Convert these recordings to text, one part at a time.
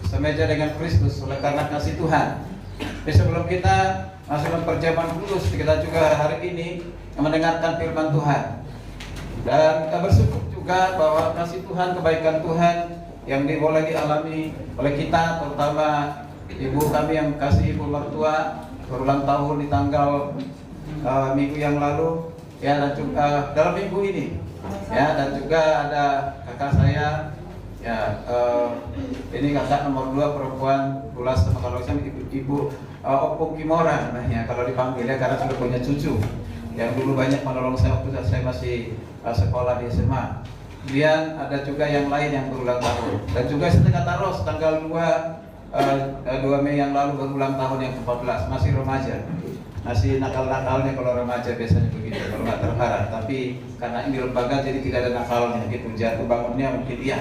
semeja dengan Kristus oleh karena kasih Tuhan. Tapi sebelum kita masuk dalam perjamuan kudus, kita juga hari ini mendengarkan firman Tuhan dan kita bersyukur juga bahwa kasih Tuhan, kebaikan Tuhan yang boleh dialami oleh kita, terutama ibu kami yang kasih ibu mertua berulang tahun di tanggal minggu yang lalu, ya, dan juga dalam minggu ini, ya, dan juga ada kakak saya, ya, ini kakak nomor 2 perempuan, Bulas, sama kalau saya ibu Opung Kimora namanya kalau dipanggil, ya, karena sudah punya cucu yang dulu banyak menolong saya waktu saya masih sekolah di SMA. Kemudian ada juga yang lain yang berulang tahun, dan juga setengah taros tanggal 2 Mei yang lalu berulang tahun yang ke-14, masih remaja, masih nakal-nakalnya kalau remaja biasanya begitu, kalau nggak terharap. Tapi karena ini lembaga jadi tidak ada nakalnya gitu, jatuh bangunnya mungkin iya.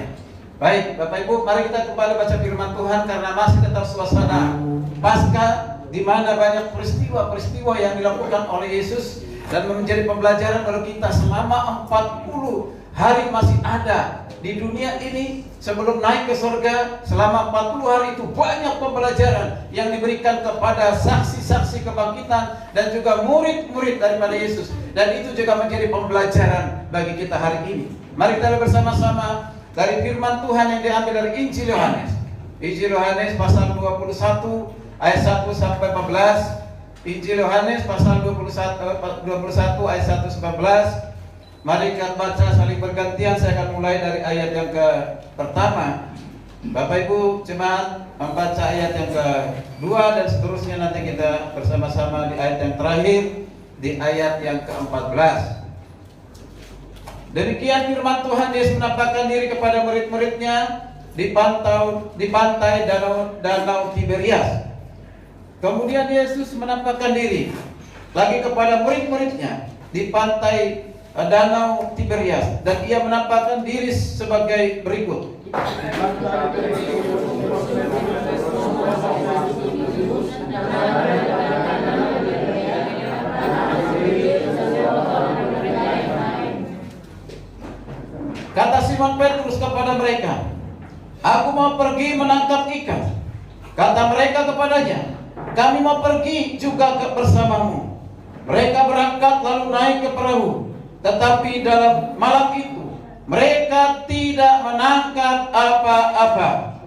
Baik, Bapak Ibu, mari kita kembali baca firman Tuhan karena masih tetap suasana Paskah, di mana banyak peristiwa-peristiwa yang dilakukan oleh Yesus dan menjadi pembelajaran bagi kita selama 40 hari masih ada di dunia ini sebelum naik ke surga. Selama 40 hari itu banyak pembelajaran yang diberikan kepada saksi-saksi kebangkitan dan juga murid-murid daripada Yesus, dan itu juga menjadi pembelajaran bagi kita hari ini. Mari kita bersama-sama dari firman Tuhan yang diambil dari Injil Yohanes. Injil Yohanes pasal 21 ayat 1 sampai 14. Injil Yohanes pasal 21 ayat 1 sampai 14. Mari kita baca saling bergantian. Saya akan mulai dari ayat yang pertama. Bapak Ibu jemaat membaca ayat yang kedua dan seterusnya, nanti kita bersama-sama di ayat yang terakhir, di ayat yang ke-14. Demikian firman Tuhan. Yesus menampakkan diri kepada murid-muridnya di pantai danau Tiberias. Kemudian Yesus menampakkan diri lagi kepada murid-muridnya di pantai danau Tiberias, dan ia menampakkan diri sebagai berikut. Kata Simon Petrus kepada mereka, "Aku mau pergi menangkap ikan." Kata mereka kepadanya, "Kami mau pergi juga bersamamu." Mereka berangkat lalu naik ke perahu, tetapi dalam malam itu mereka tidak menangkap apa-apa.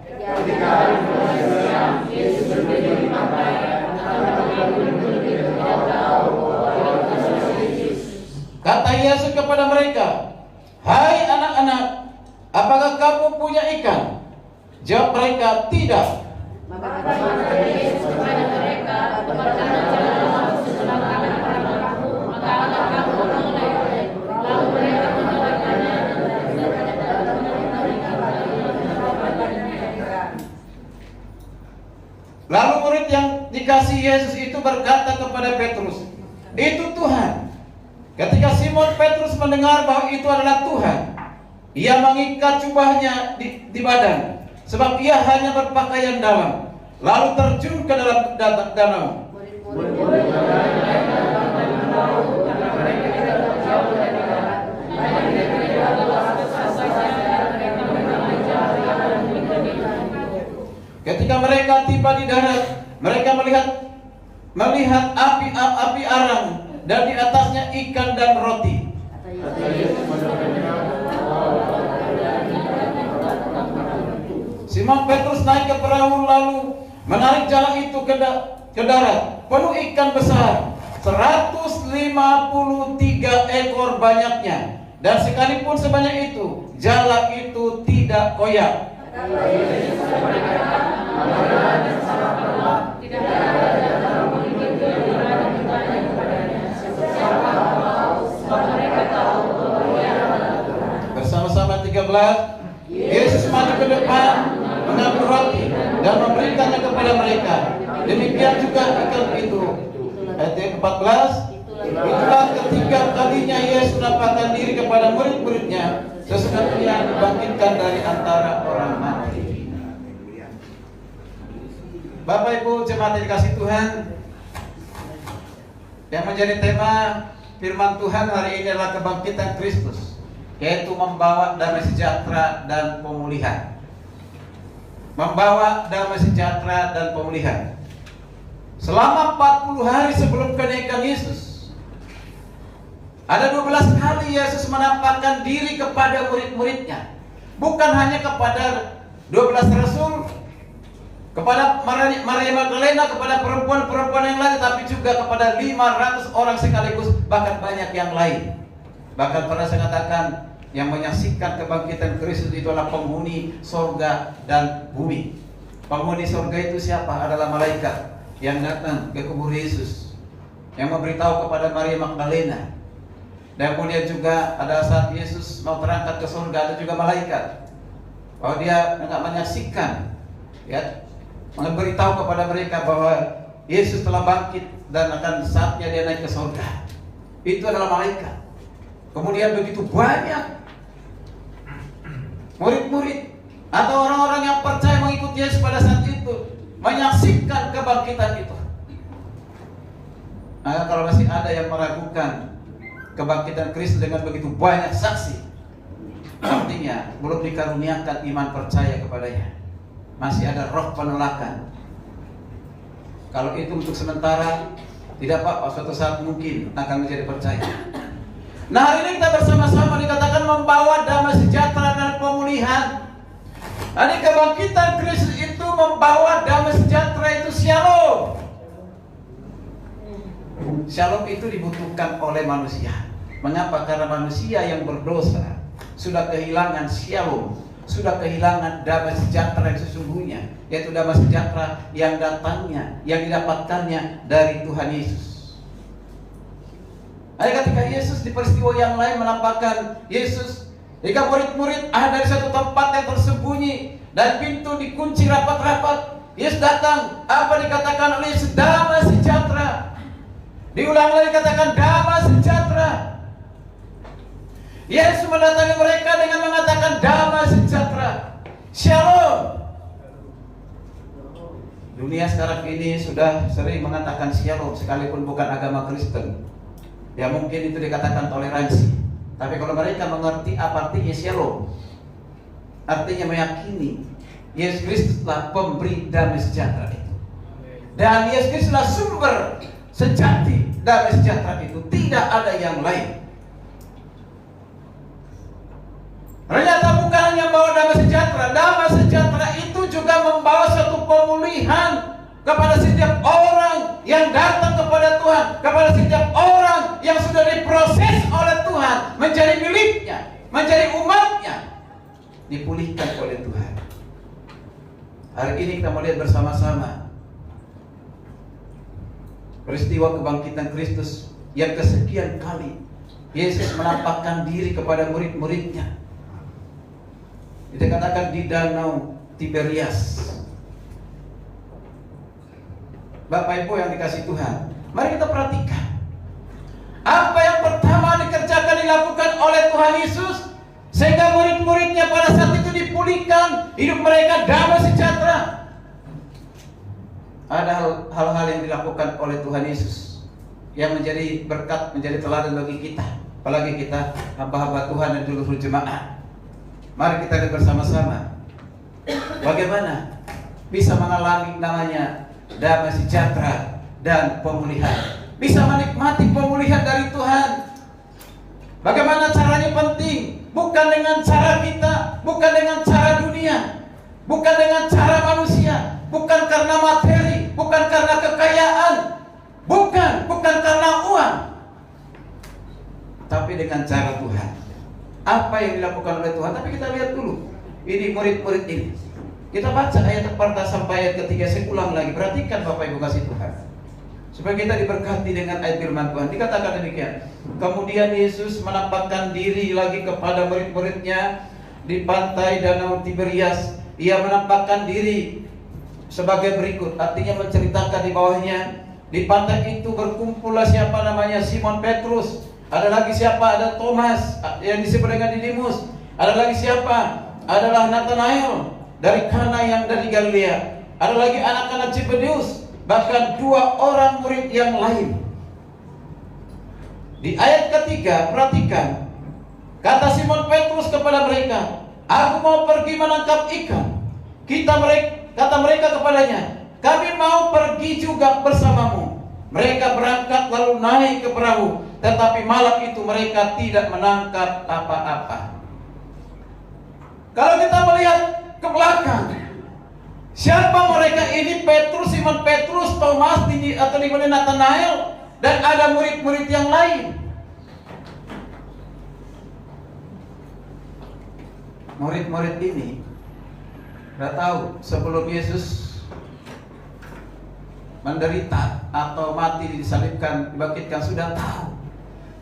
Kata Yesus kepada mereka, "Hai anak-anak, apakah kamu punya ikan?" Jawab mereka, "Tidak." Maka kata Yesus kepada mereka, "Pergilah jalan sebelah kanan perahu, maka akan kamu menoleh." Lalu mereka menolehkannya Lalu murid yang dikasih Yesus itu berkata kepada Petrus, "Itu Tuhan." Ketika Simon Petrus mendengar bahwa itu adalah Tuhan, ia mengikat jubahnya di badan, sebab ia hanya berpakaian dalam, lalu terjun ke dalam danau. Ketika mereka tiba di darat, mereka melihat api arang, dan di atasnya ikan dan roti. Simon Petrus naik ke perahu lalu menarik jala itu ke darat, penuh ikan besar, 153 ekor banyaknya, dan sekalipun sebanyak itu, jala itu tidak koyak. Bersama-sama 13, Yesus maju ke depan, mengambil roti dan memberikannya kepada mereka. Demikian juga ikan itu. Ayat yang 14, itulah ketiga kalinya Yesus menampakkan diri kepada murid-muridnya sesudah ia dibangkitkan dari antara orang mati. Bapak Ibu jemaat yang dikasih Tuhan, yang menjadi tema firman Tuhan hari ini adalah kebangkitan Kristus, yaitu membawa damai sejahtera dan pemulihan. membawa damai sejahtera dan pemulihan. Selama 40 hari sebelum kenaikan Yesus, ada 12 kali Yesus menampakkan diri kepada murid-muridnya. Bukan hanya kepada 12 rasul, kepada Maria Magdalena, kepada perempuan-perempuan yang lain, tapi juga kepada 500 orang sekaligus, bahkan banyak yang lain. Bahkan pernah saya katakan, yang menyaksikan kebangkitan Kristus itu adalah penghuni sorga dan bumi. Penghuni sorga itu siapa? Adalah malaikat yang datang ke kubur Yesus, yang memberitahu kepada Maria Magdalena. Dan kemudian juga ada saat Yesus mau berangkat ke surga, ada juga malaikat bahwa dia enggak menyaksikan, ya, memberitahu kepada mereka bahwa Yesus telah bangkit dan akan saatnya dia naik ke surga. Itu adalah malaikat. Kemudian begitu banyak murid-murid atau orang-orang yang percaya mengikuti Yesus pada saat itu menyaksikan kebangkitan itu. Nah, kalau masih ada yang meragukan kebangkitan Kristus dengan begitu banyak saksi, artinya belum dikaruniakan iman percaya kepadanya. Masih ada roh penolakan. Kalau itu untuk sementara, tidak apa-apa, suatu saat mungkin akan menjadi percaya. Nah, hari ini kita bersama-sama dikatakan membawa damai sejahtera dan pemulihan. Jadi kebangkitan Kristus itu membawa damai sejahtera, itu shalom. Shalom itu dibutuhkan oleh manusia. Mengapa? Karena manusia yang berdosa sudah kehilangan shalom, sudah kehilangan damai sejahtera yang sesungguhnya, yaitu damai sejahtera yang datangnya, yang didapatkannya dari Tuhan Yesus. Ada ketika Yesus di peristiwa yang lain menampakkan Yesus, jika murid-murid ada dari satu tempat yang tersembunyi dan pintu dikunci rapat-rapat, Yesus datang, apa dikatakan oleh Yesus? Damai sejahtera. Diulang lagi katakan damai sejahtera. Yesus mendatangi mereka dengan mengatakan damai sejahtera, shalom. Dunia sekarang ini sudah sering mengatakan shalom, sekalipun bukan agama Kristen. Ya mungkin itu dikatakan toleransi. Tapi kalau mereka mengerti apa artinya shalom, artinya meyakini Yesus Kristuslah pemberi damai sejahtera itu. Dan Yesus Kristuslah sumber sejati damai sejahtera itu. Tidak ada yang lain. Ternyata bukan hanya membawa damai sejahtera itu juga membawa suatu pemulihan kepada setiap orang yang datang kepada Tuhan, kepada setiap orang yang sudah diproses oleh Tuhan menjadi miliknya, menjadi umatnya, dipulihkan oleh Tuhan. Hari ini kita melihat bersama-sama peristiwa kebangkitan Kristus yang kesekian kali Yesus menampakkan diri kepada murid-muridnya. Dikatakan di danau Tiberias. Bapak Ibu yang dikasih Tuhan, mari kita perhatikan apa yang pertama dilakukan oleh Tuhan Yesus sehingga murid-muridnya pada saat itu dipulihkan, hidup mereka damai sejahtera. Ada hal-hal yang dilakukan oleh Tuhan Yesus yang menjadi berkat, menjadi teladan bagi kita, apalagi kita hamba-hamba Tuhan dan seluruh jemaat. Mari kita lihat bersama-sama bagaimana bisa mengalami namanya damai sejahtera dan pemulihan, bisa menikmati pemulihan dari Tuhan. Bagaimana caranya penting, bukan dengan cara kita, bukan dengan cara dunia, bukan dengan cara manusia, bukan karena materi, bukan karena kekayaan, bukan karena uang, tapi dengan cara Tuhan. Apa yang dilakukan oleh Tuhan? Tapi kita lihat dulu ini murid-murid ini. Kita baca ayat pertama sampai ayat ketiga. Saya ulang lagi, perhatikan Bapak Ibu kasih Tuhan, supaya kita diberkati dengan ayat firman Tuhan. Dikatakan demikian, kemudian Yesus menampakkan diri lagi kepada murid-muridnya di pantai danau Tiberias. Ia menampakkan diri sebagai berikut, artinya menceritakan di bawahnya. Di pantai itu berkumpullah siapa namanya Simon Petrus, ada lagi siapa, ada Thomas yang disebut dengan Didimus, ada lagi siapa, adalah Nathanael dari Kana yang dari Galilea, ada lagi anak-anak Zebedeus, bahkan 2 orang murid yang lain. Di ayat ketiga, perhatikan, kata Simon Petrus kepada mereka, aku mau pergi menangkap ikan. Kata mereka kepadanya, kami mau pergi juga bersamamu. Mereka berangkat lalu naik ke perahu, tetapi malam itu mereka tidak menangkap apa-apa. Kalau kita melihat ke belakang, siapa mereka ini? Petrus, Simon Petrus, Thomas, atau dimana Nathanael, dan ada murid-murid yang lain. Murid-murid ini sudah tahu sebelum Yesus menderita atau mati, disalibkan, dibangkitkan, sudah tahu.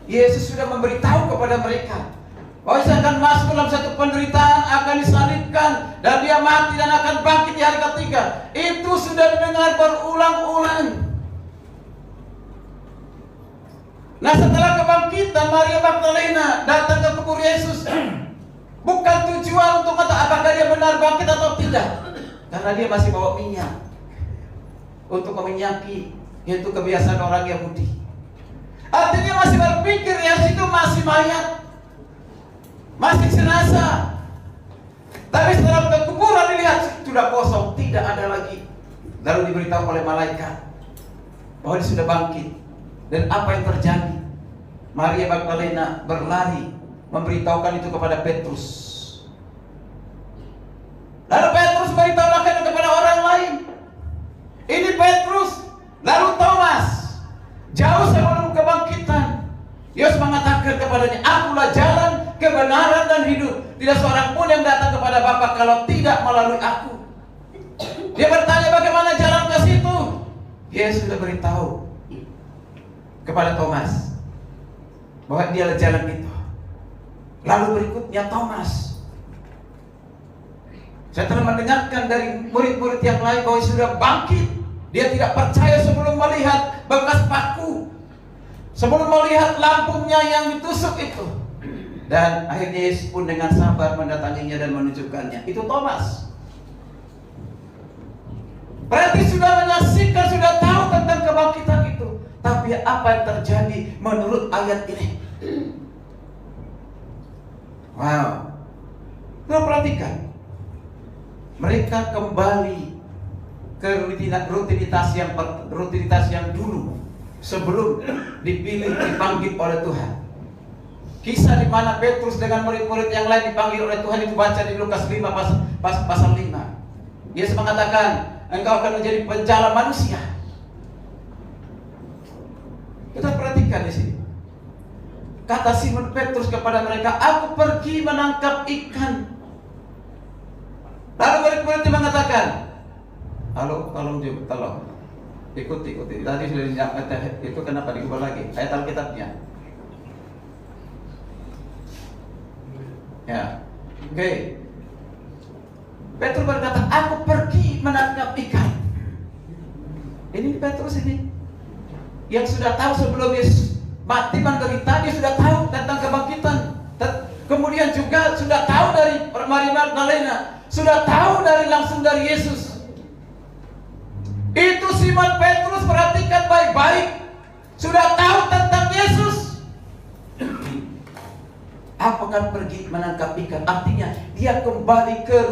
Yesus sudah memberitahu kepada mereka bahwa Yesus akan masuk dalam satu penderitaan, akan disalibkan, dan dia mati dan akan bangkit di hari ketiga. Itu sudah didengar berulang-ulang. Nah, setelah kebangkitan, Maria Magdalena datang ke kubur Yesus. Bukan tujuan untuk kata apakah dia benar bangkit atau tidak, karena dia masih bawa minyak untuk meminyaki, yaitu kebiasaan orang Yahudi. Artinya masih berpikir ya situ masih mayat, masih jenazah. Tapi setelah ke kuburan dilihat sudah kosong, tidak ada lagi. Lalu diberitahu oleh malaikat bahwa dia sudah bangkit. Dan apa yang terjadi? Maria Magdalena berlari memberitahukan itu kepada Petrus. Lalu Petrus beritahukan kepada orang lain. Ini Petrus, lalu Thomas. Jauh sebelum kebangkitan, Yesus mengatakan kepadanya, akulah jalan, kebenaran, dan hidup. Tidak seorang pun yang datang kepada Bapa kalau tidak melalui aku. Dia bertanya, bagaimana jalan ke situ? Yesus sudah beritahu kepada Thomas bahwa dialah jalan itu. Lalu berikutnya Thomas, setelah mendengarkan dari murid-murid yang lain bahwa sudah bangkit, dia tidak percaya sebelum melihat bekas paku, sebelum melihat lambungnya yang ditusuk itu. Dan akhirnya Yesus pun dengan sabar mendatanginya dan menunjukkannya. Itu Thomas. Berarti sudah menyaksikan, sudah tahu tentang kebangkitan itu. Tapi apa yang terjadi menurut ayat ini? Wow. Kita perhatikan. Mereka kembali ke rutinitas yang dulu sebelum dipilih, dipanggil oleh Tuhan. Kisah di mana Petrus dengan murid-murid yang lain dipanggil oleh Tuhan itu baca di Lukas 5 pasal 5. Yesus mengatakan, engkau akan menjadi penjala manusia. Kita perhatikan di sini. Kata Simon Petrus kepada mereka, aku pergi menangkap ikan. Lalu murid-murid mengatakan, halo, tolong ikuti. Tadi sudah dinyatakan, itu kenapa diubah lagi? Ayat Alkitabnya. Ya, oke. Petrus berkata, aku pergi menangkap ikan. Ini Petrus ini yang sudah tahu sebelum Yesus mati menderita, dia sudah tahu tentang kebangkitan. Kemudian juga sudah tahu dari Maria Magdalena, sudah tahu langsung dari Yesus. Itu Simon Petrus, perhatikan baik-baik, sudah tahu tentang Yesus. Apa akan pergi menangkap ikan? Artinya dia kembali ke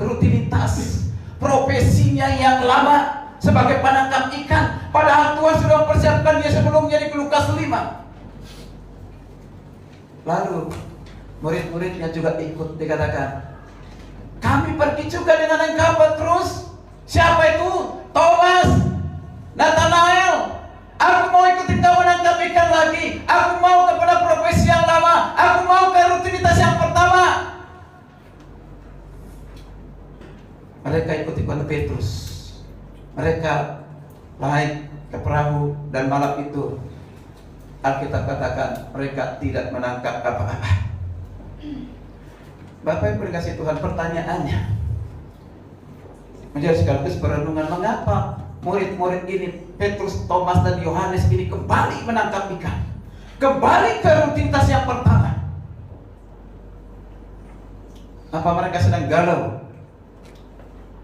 rutinitas profesinya yang lama sebagai penangkap ikan. Padahal Tuhan sudah mempersiapkan dia sebelumnya di Lukas 5. Lalu murid-muridnya juga ikut, dikatakan, kami pergi juga dengan engkau Petrus. Siapa itu? Thomas, Nathanael. Aku mau ikuti kau menangkap ikan lagi. Aku mau kepada profesi yang lama. Aku mau ke rutinitas yang pertama. Mereka ikuti kepada Petrus. Mereka naik ke perahu dan malam itu Alkitab katakan mereka tidak menangkap apa-apa. Bapak yang berkasih Tuhan, pertanyaannya menjadi sekaligus perenungan, mengapa murid-murid ini, Petrus, Thomas, dan Yohanes ini kembali menangkap ikan, kembali ke rutinitas yang pertama? Apa mereka sedang galau?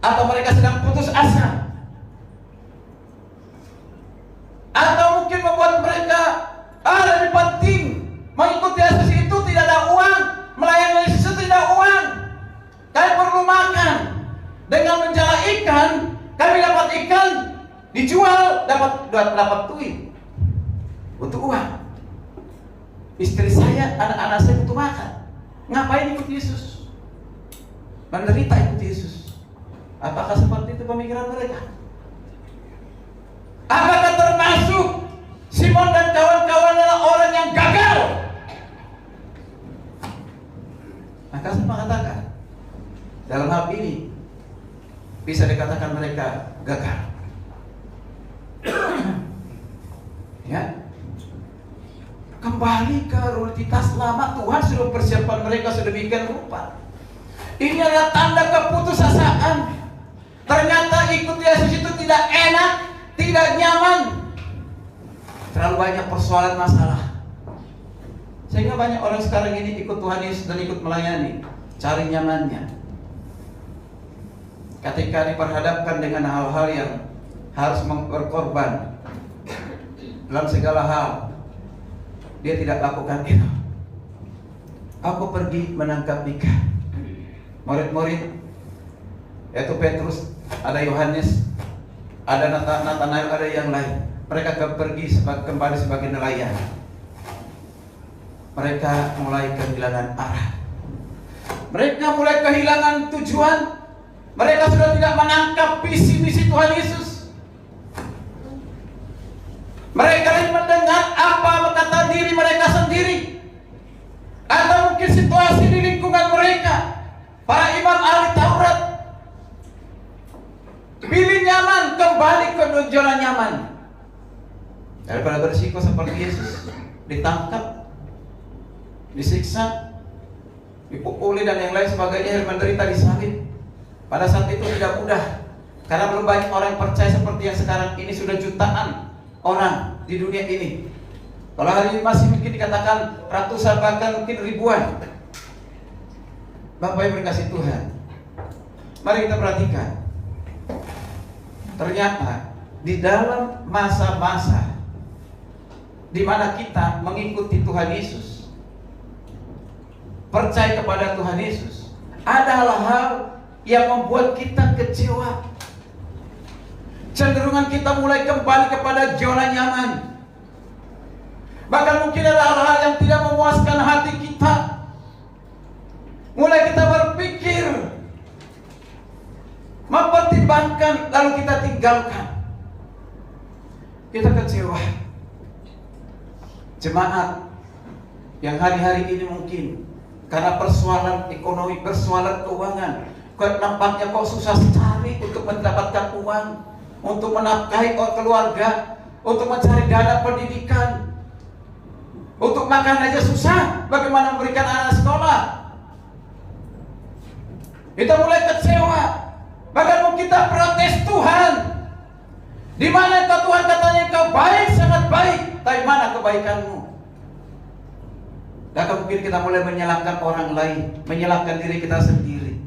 Atau mereka sedang putus asa? Atau mungkin membuat mereka lebih penting mengikuti Yesus itu tidak ada uang, melayani Yesus itu tidak uang, kalian perlu makan. Dengan dijual dapat duit untuk uang. Istri saya, anak-anak saya butuh makan. Ngapain ikut Yesus? Menderita ikut Yesus. Apakah seperti itu pemikiran mereka? Apakah termasuk Simon dan kawan-kawan adalah orang yang gagal? Maka saya mengatakan, dalam hal ini bisa dikatakan mereka gagal. Ya, kembali ke rutinitas lama. Tuhan sudah persiapkan mereka sedemikian rupa. Ini adalah tanda keputusasaan. Ternyata ikut Yesus itu tidak enak, tidak nyaman. Terlalu banyak persoalan masalah. Sehingga banyak orang sekarang ini ikut Tuhan Yesus dan ikut melayani, cari nyamannya. Ketika diperhadapkan dengan hal-hal yang harus berkorban dalam segala hal, dia tidak lakukan itu. Aku pergi menangkap ikan. Murid-murid, yaitu Petrus, ada Yohanes, ada Nathanael, ada yang lain. Mereka pergi kembali sebagai nelayan. Mereka mulai kehilangan arah. Mereka mulai kehilangan tujuan. Mereka sudah tidak menangkap visi misi Tuhan Yesus. Mereka ingin mendengar apa kata diri mereka sendiri, atau mungkin situasi di lingkungan mereka. Para imam ahli Taurat pilih nyaman, kembali ke jalan nyaman daripada berisiko seperti Yesus, ditangkap, disiksa, dipukuli dan yang lain sebagainya, menderita disalib. Pada saat itu tidak mudah, karena belum banyak orang yang percaya seperti yang sekarang ini. Sudah jutaan orang di dunia ini. Kalau hari ini masih mungkin dikatakan ratusan, bahkan mungkin ribuan. Bapak yang berkasih Tuhan, mari kita perhatikan. Ternyata di dalam masa-masa di mana kita mengikuti Tuhan Yesus, percaya kepada Tuhan Yesus, ada hal-hal yang membuat kita kecewa. Cenderungan kita mulai kembali kepada zona nyaman. Bahkan mungkin ada hal-hal yang tidak memuaskan hati kita. Mulai kita berpikir, mempertimbangkan, lalu kita tinggalkan. Kita kecewa. Jemaat yang hari-hari ini mungkin karena persoalan ekonomi, persoalan keuangan, nampaknya kok susah sekali untuk mendapatkan uang, untuk menafkahi keluarga, untuk mencari dana pendidikan, untuk makan aja susah. Bagaimana memberikan anak sekolah? Kita mulai kecewa. Bahkan kita protes Tuhan. Di mana Tuhan katanya Kau baik, sangat baik, tapi mana kebaikanmu? Dan mungkin kita mulai menyalahkan orang lain, menyalahkan diri kita sendiri.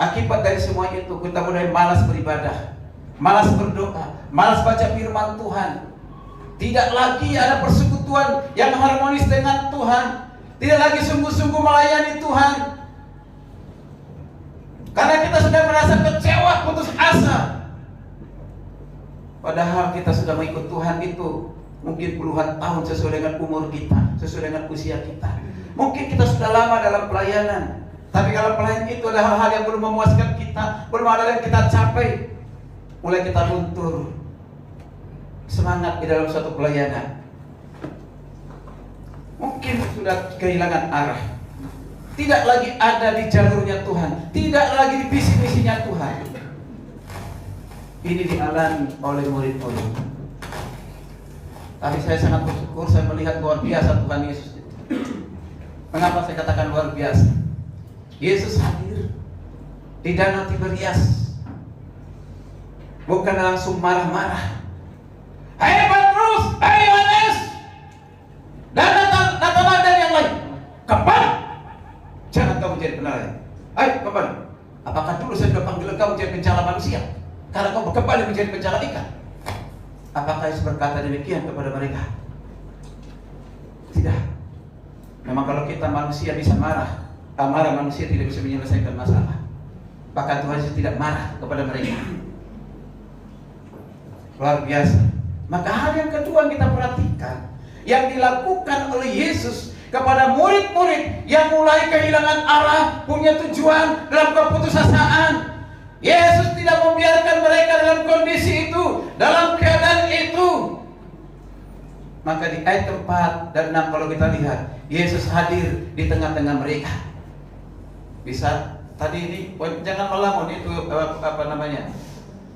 Akibat dari semua itu kita mulai malas beribadah, malas berdoa, malas baca firman Tuhan. Tidak lagi ada persekutuan yang harmonis dengan Tuhan. Tidak lagi sungguh-sungguh melayani Tuhan. Karena kita sudah merasa kecewa, putus asa. Padahal kita sudah mengikut Tuhan itu mungkin puluhan tahun, sesuai dengan umur kita, sesuai dengan usia kita. Mungkin kita sudah lama dalam pelayanan, tapi kalau pelayanan itu ada hal-hal yang belum memuaskan kita, belum ada yang kita capai, mulai kita luntur semangat di dalam suatu pelayanan. Mungkin sudah kehilangan arah, tidak lagi ada di jalurnya Tuhan, tidak lagi di visi-misinya Tuhan. Ini dialami oleh murid-murid. Tapi saya sangat bersyukur, saya melihat luar biasa Tuhan Yesus itu. Mengapa saya katakan luar biasa? Yesus hadir di Danau Tiberias, bukan langsung marah-marah. Hai Petrus, hai Yohanes, dan Nathanael dan yang lain, kembali, jangan kamu menjadi penelayan. Ayo kembali. Apakah dulu saya sudah panggil kamu menjadi pencala manusia, karena kamu kembali menjadi pencala ikan? Apakah Yesus berkata demikian kepada mereka? Tidak. Memang kalau kita manusia bisa marah, marah manusia tidak bisa menyelesaikan masalah. Bahkan Tuhan Yesus tidak marah kepada mereka. Luar biasa. Maka hal yang kedua yang kita perhatikan, yang dilakukan oleh Yesus kepada murid-murid yang mulai kehilangan arah, punya tujuan dalam keputusasaan. Yesus tidak membiarkan mereka dalam kondisi itu, dalam keadaan itu. Maka di ayat 4 dan 6 kalau kita lihat, Yesus hadir di tengah-tengah mereka. Bisa tadi ini, jangan melamun itu apa namanya?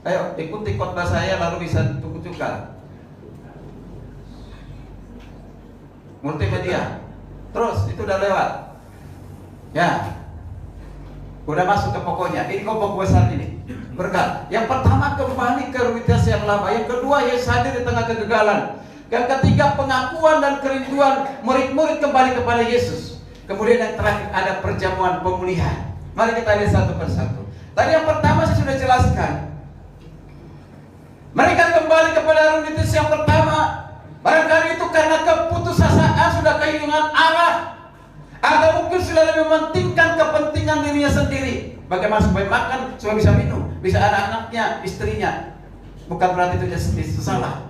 Ayo ikuti khotbah saya lalu bisa tunggu juga. Multimedia. Terus itu udah lewat. Ya. Udah masuk ke pokoknya. Ini kelompok besar ini. Berkat. Yang pertama kembali ke rutinitas yang lama. Yang kedua Yesus hadir di tengah kegagalan. Yang ketiga pengakuan dan kerinduan murid-murid kembali kepada Yesus. Kemudian yang terakhir ada perjamuan pemulihan. Mari kita lihat satu persatu. Tadi yang pertama saya sudah jelaskan. Mereka kembali kepada rutinitas yang pertama. Barangkali itu karena keputusasaan, sudah kehilangan arah, atau mungkin sudah lebih mementingkan kepentingan dirinya sendiri. Bagaimana supaya makan, supaya bisa minum, bisa anak-anaknya, istrinya. Bukan berarti itu salah.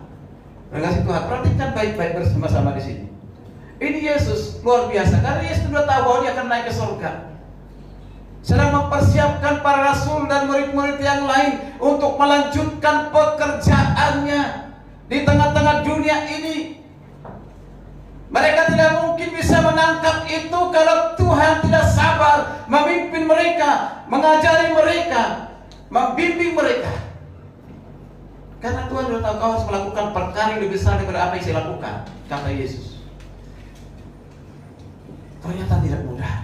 Berkasih Tuhan, perhatikan baik-baik bersama-sama di sini. Ini Yesus luar biasa, karena Yesus sudah tahu bahwa dia akan naik ke surga. Sedang mempersiapkan para rasul dan murid-murid yang lain untuk melanjutkan pekerjaannya di tengah-tengah dunia ini. Mereka tidak mungkin bisa menangkap itu kalau Tuhan tidak sabar memimpin mereka, mengajari mereka, membimbing mereka. Karena Tuhan sudah tahu kau harus melakukan perkara yang lebih besar daripada apa yang saya lakukan, kata Yesus. Ternyata tidak mudah.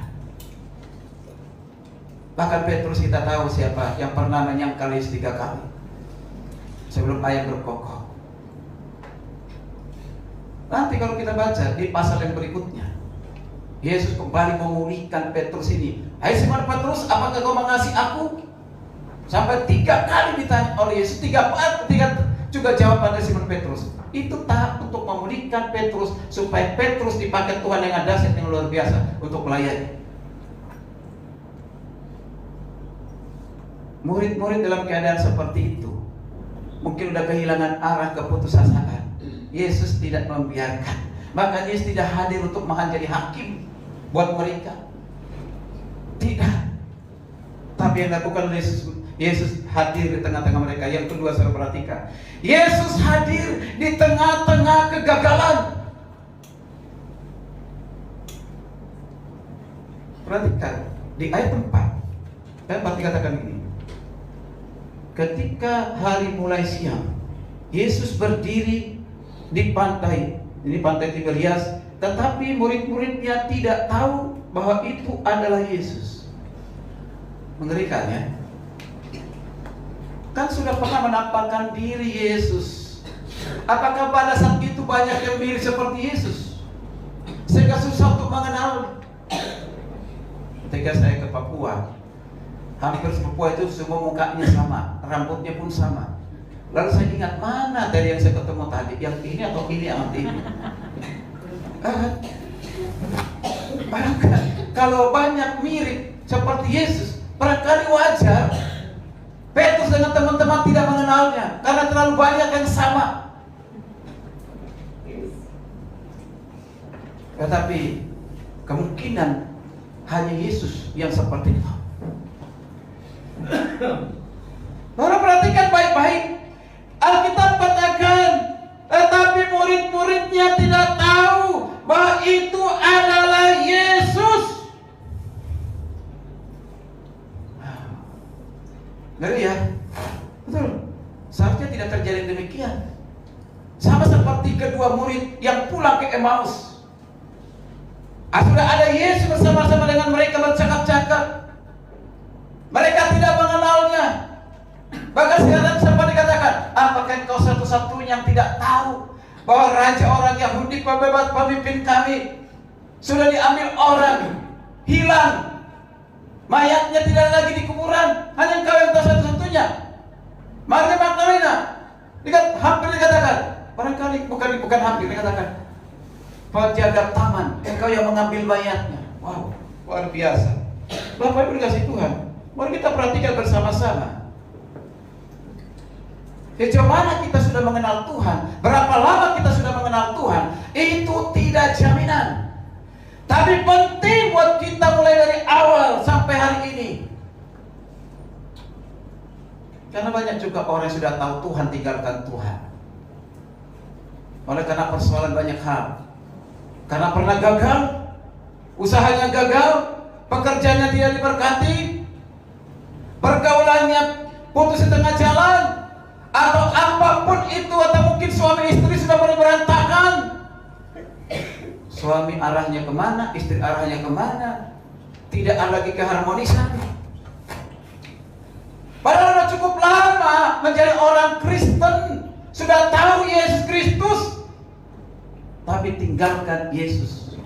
Bahkan Petrus kita tahu siapa yang pernah menyangkal Yesus 3 kali sebelum ayam berkokok. Nanti kalau kita baca di pasal yang berikutnya, Yesus kembali memulihkan Petrus ini. Hai Simon Petrus, apakah kau mengasihi aku? Sampai 3 kali ditanya oleh Yesus, 3 juga jawaban dari Simon Petrus. Itu tahap untuk memulihkan Petrus supaya Petrus dipakai Tuhan dengan dahsyat yang luar biasa untuk melayani. Murid-murid dalam keadaan seperti itu mungkin sudah kehilangan arah, keputusasaan. Yesus tidak membiarkan. Maka Yesus tidak hadir untuk menjadi hakim buat mereka. Tidak. Tapi yang dilakukan oleh Yesus hadir di tengah-tengah mereka. Yang kedua saya perhatikan, Yesus hadir di tengah-tengah kegagalan. Perhatikan di ayat 4. Ayat 4 dikatakan ini. Ketika hari mulai siang, Yesus berdiri di pantai, ini pantai Tiberias, tetapi murid-muridnya tidak tahu bahwa itu adalah Yesus. Mengerikan ya. Kan sudah pernah menampakkan diri Yesus. Apakah pada saat itu banyak yang mirip seperti Yesus sehingga susah untuk mengenal? Ketika saya ke Papua, hampir Papua itu semua mukanya sama, rambutnya pun sama. Lalu saya ingat, mana dari yang saya ketemu tadi, yang ini atau ini atau ini? Bahkan kalau banyak mirip seperti Yesus, barangkali wajar Petrus dengan teman-teman tidak mengenalnya karena terlalu banyak yang sama. Tetapi kemungkinan hanya Yesus yang seperti itu. Lalu perhatikan baik-baik. Alkitab katakan, tetapi murid-muridnya tidak tahu bahwa itu adalah Yesus. Ngeri ya? Betul. Seharusnya tidak terjadi demikian. Sama seperti kedua murid yang pulang ke Emmaus. Sudah ada Yesus bersama-sama dengan mereka bercakap-cakap. Mereka tidak mengenalnya. Bahkan sekarang sempat dikatakan, apakah engkau satu-satunya yang tidak tahu bahwa raja orang Yahudi, pembebas pemimpin kami, sudah diambil orang, hilang, mayatnya tidak lagi di kuburan, hanya engkau yang tahu satu-satunya. Maria Magdalena, hampir dikatakan, barangkali bukan hampir dikatakan, penjaga taman, engkau yang mengambil mayatnya. Wow, luar biasa. Bapak Ibu dikasih Tuhan, mari kita perhatikan bersama-sama. Sejauh mana kita sudah mengenal Tuhan, berapa lama kita sudah mengenal Tuhan, itu tidak jaminan. Tapi penting buat kita mulai dari awal sampai hari ini. Karena banyak juga orang yang sudah tahu Tuhan tinggalkan Tuhan. Oleh karena persoalan banyak hal. Karena pernah gagal, usahanya gagal, pekerjaannya tidak diberkati, pergaulannya putus di tengah jalan, atau apapun itu, atau mungkin suami istri sudah mulai berantakan. Suami arahnya kemana, istri arahnya kemana, tidak ada lagi keharmonisan. Padahal sudah cukup lama menjadi orang Kristen, sudah tahu Yesus Kristus, tapi tinggalkan Yesus.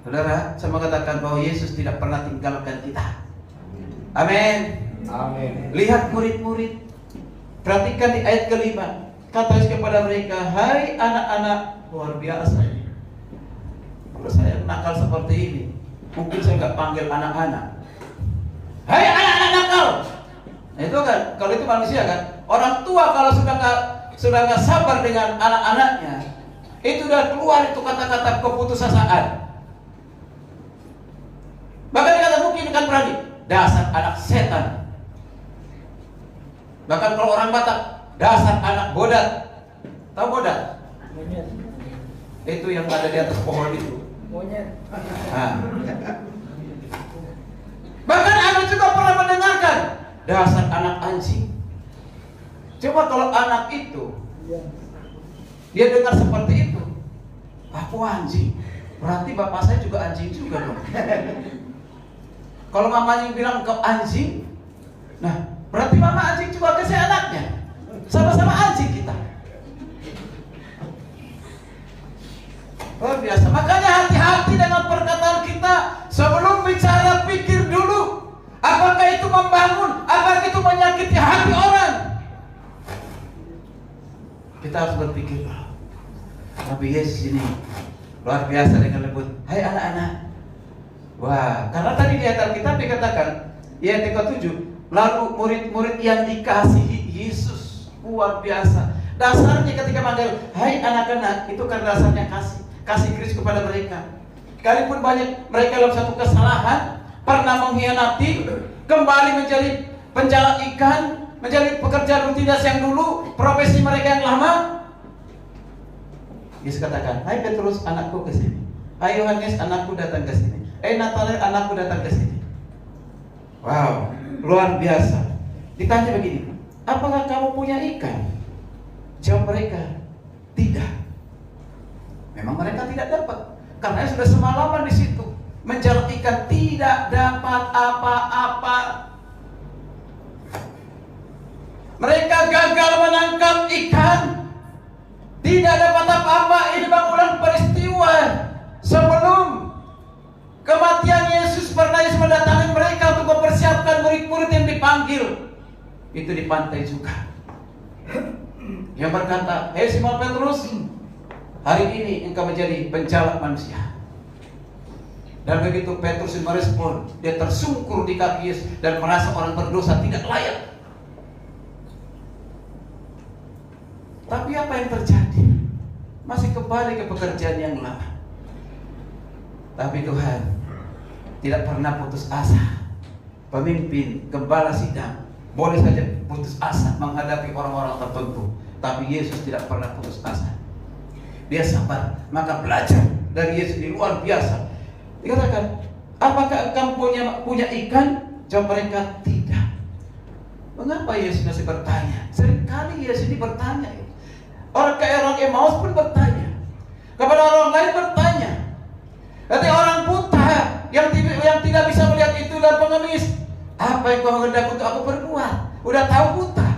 Saudara, saya mengatakan bahwa Yesus tidak pernah tinggalkan kita. Amin. Amin. Lihat murid-murid, perhatikan di ayat kelima. Kata Yesus kepada mereka, hai anak-anak, luar biasa ini. Kalau saya nakal seperti ini, mungkin saya nggak panggil anak-anak. Hai anak-anak nakal. Nah, itu kan, kalau itu manusia kan. Orang tua kalau sudah nggak sabar dengan anak-anaknya, itu udah keluar itu kata-kata keputusasaan. Bahkan kata mungkin kan berani, dasar anak setan. Bahkan kalau orang Batak, dasar anak bodat. Tahu bodat? Monyet. Itu yang ada di atas pohon itu. Monyet. Nah. Bahkan Anda juga pernah mendengarkan, dasar anak anjing. Coba kalau anak itu dia dengar seperti itu, aku anjing, berarti bapak saya juga anjing juga dong. Kalau mamanya bilang kau anjing, nah berarti mama anjing juga ke anaknya. Sama-sama anjing kita. Luar biasa. Makanya hati-hati dengan perkataan kita. Sebelum bicara, pikir dulu. Apakah itu membangun? Apakah itu menyakiti hati orang? Kita harus berpikir. Tapi Yesus ini luar biasa dengan lembut. Hai anak-anak. Wah, karena tadi di ayat Alkitab dikatakan, di ayat ke-7, lalu murid-murid yang dikasihi Yesus, luar biasa. Dasarnya ketika manggil, hai anak-anak, itu karena dasarnya kasih Kristus kepada mereka. Sekalipun banyak mereka dalam satu kesalahan, pernah mengkhianati, kembali menjadi penjala ikan, menjadi pekerjaan rutinitas yang dulu, profesi mereka yang lama. Yesus katakan, hai Petrus, anakku ke sini. Hai Yohanes, anakku datang ke sini. Natanael, anakku datang ke sini. Wow, luar biasa. Ditanya begini, apakah kamu punya ikan? Jawab mereka, tidak. Memang mereka tidak dapat, karena sudah semalaman di situ menjalar ikan, tidak dapat apa-apa. Mereka gagal menangkap ikan, tidak dapat apa-apa. Ini berulang peristiwa sebelum kematian Yesus. Pernah Yesus mendatangi mereka untuk mempersiapkan murid-murid yang dipanggil. Itu di pantai juga. Yang berkata, hei Simon Petrus, hari ini engkau menjadi penjala manusia. Dan begitu Petrus merespon, dia tersungkur di kaki Yesus dan merasa orang berdosa tidak layak. Tapi apa yang terjadi? Masih kembali ke pekerjaan yang lama. Tapi Tuhan tidak pernah putus asa. Pemimpin, gembala sidang boleh saja putus asa menghadapi orang-orang tertentu, tapi Yesus tidak pernah putus asa. Dia sabar. Maka belajar dari Yesus ini luar biasa. Dikatakan, apakah kamu punya ikan? Jawab mereka, tidak. Mengapa Yesus masih bertanya? Seringkali Yesus ini bertanya. Orang Emmaus pun bertanya. Kepada orang lain bertanya. Nanti orang buta yang tidak bisa melihat itu dan pengemis, apa yang kau hendak untuk aku berbuat? Udah tahu buta.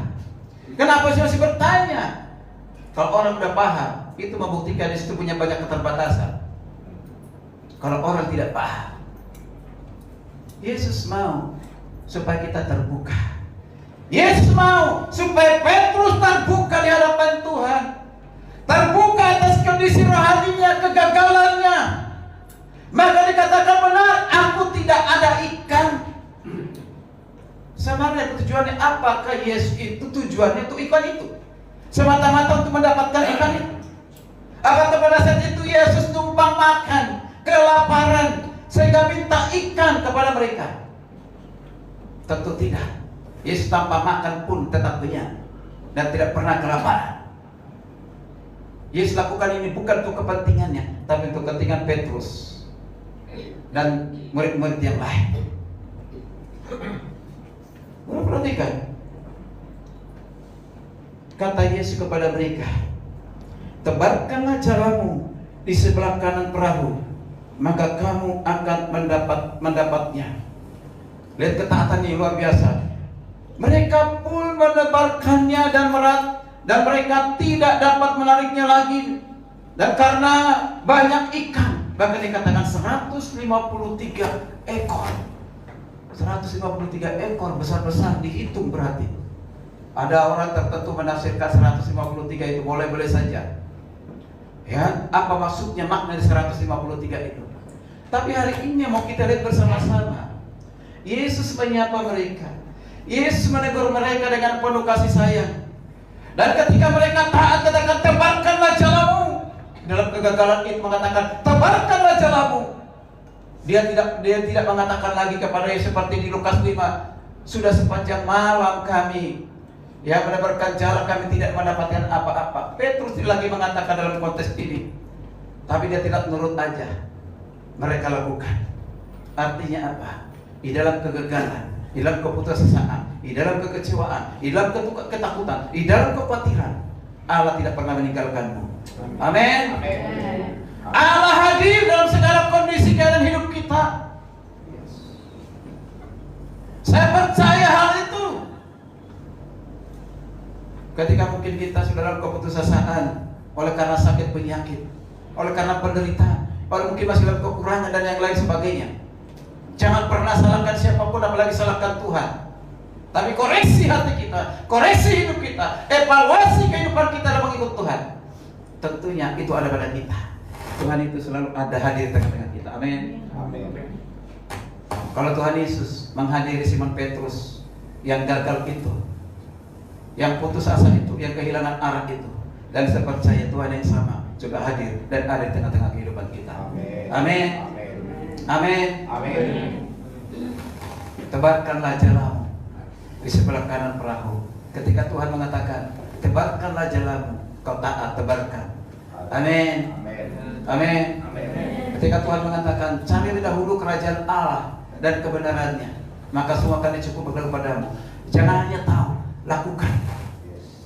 Kenapa masih bertanya? Kalau orang udah paham, itu membuktikan di situ punya banyak keterbatasan. Kalau orang tidak paham, Yesus mau supaya kita terbuka. Yesus mau supaya Petrus terbuka di hadapan Tuhan, terbuka atas kondisi rohaninya, kegagalannya. Maka dikatakan benar, aku tidak ada ikan. Sebenarnya tujuannya apakah Yesus itu tujuannya untuk ikan itu? Semata-mata untuk mendapatkan ikan itu? Apakah pada saat itu Yesus numpang makan, kelaparan, sehingga minta ikan kepada mereka? Tentu tidak. Yesus tanpa makan pun tetap kenyang dan tidak pernah kelaparan. Yesus lakukan ini bukan untuk kepentingannya, tapi untuk kepentingan Petrus dan murid-murid yang lain. Perhatikan, kata Yesus kepada mereka, tebarkanlah jalamu di sebelah kanan perahu, maka kamu akan mendapatnya. Lihat ketaatan yang luar biasa. Mereka pun menebarkannya dan mereka tidak dapat menariknya lagi. Dan karena banyak ikan, bahkan dikatakan 153 ekor. 153 ekor besar-besar, dihitung berarti. Ada orang tertentu menafsirkan 153 itu boleh-boleh saja. Ya, apa maksudnya makna dari 153 itu? Tapi hari ini mau kita lihat bersama-sama. Yesus menyapa mereka. Yesus menegur mereka dengan penuh kasih sayang. Dan ketika mereka taat, katakan tebarkanlah jalamu. Dalam kegagalan itu mengatakan tebarkanlah jalamu. Dia tidak mengatakan lagi kepada Yesus seperti di Lukas 5, sudah sepanjang malam kami menebarkan jala, kami tidak mendapatkan apa-apa. Petrus tidak lagi mengatakan dalam konteks ini, tapi dia tidak nurut aja. Mereka lakukan. Artinya apa? Di dalam kegagalan, di dalam keputusasaan, di dalam kekecewaan, di dalam ketakutan, di dalam kekhawatiran, Allah tidak pernah meninggalkanmu. Amin. Allah hadir dalam segala kondisi keadaan hidup kita. Saya percaya hal itu. Ketika mungkin kita sudah dalam keputusasaan, oleh karena sakit penyakit, oleh karena penderitaan, oleh mungkin masih dalam kekurangan dan yang lain sebagainya, jangan pernah salahkan siapapun, apalagi salahkan Tuhan. Tapi koreksi hati kita, koreksi hidup kita, evaluasi kehidupan kita dalam mengikut Tuhan. Tentunya itu ada pada kita. Tuhan itu selalu ada hadir di tengah-tengah kita. Amin. Amin. Kalau Tuhan Yesus menghadiri Simon Petrus yang gagal itu, yang putus asa itu, yang kehilangan arah itu, dan saya percaya Tuhan yang sama juga hadir dan ada di tengah-tengah kehidupan kita. Amin. Amin. Amin. Amin. Tebarkanlah jalamu di sebelah kanan perahu. Ketika Tuhan mengatakan tebarkanlah jalamu, kau taat, tebarkan. Amin. Amin. Ketika Tuhan mengatakan cari dahulu kerajaan Allah dan kebenarannya, maka semua akan cukup kepadamu. Jangan hanya tahu, lakukan.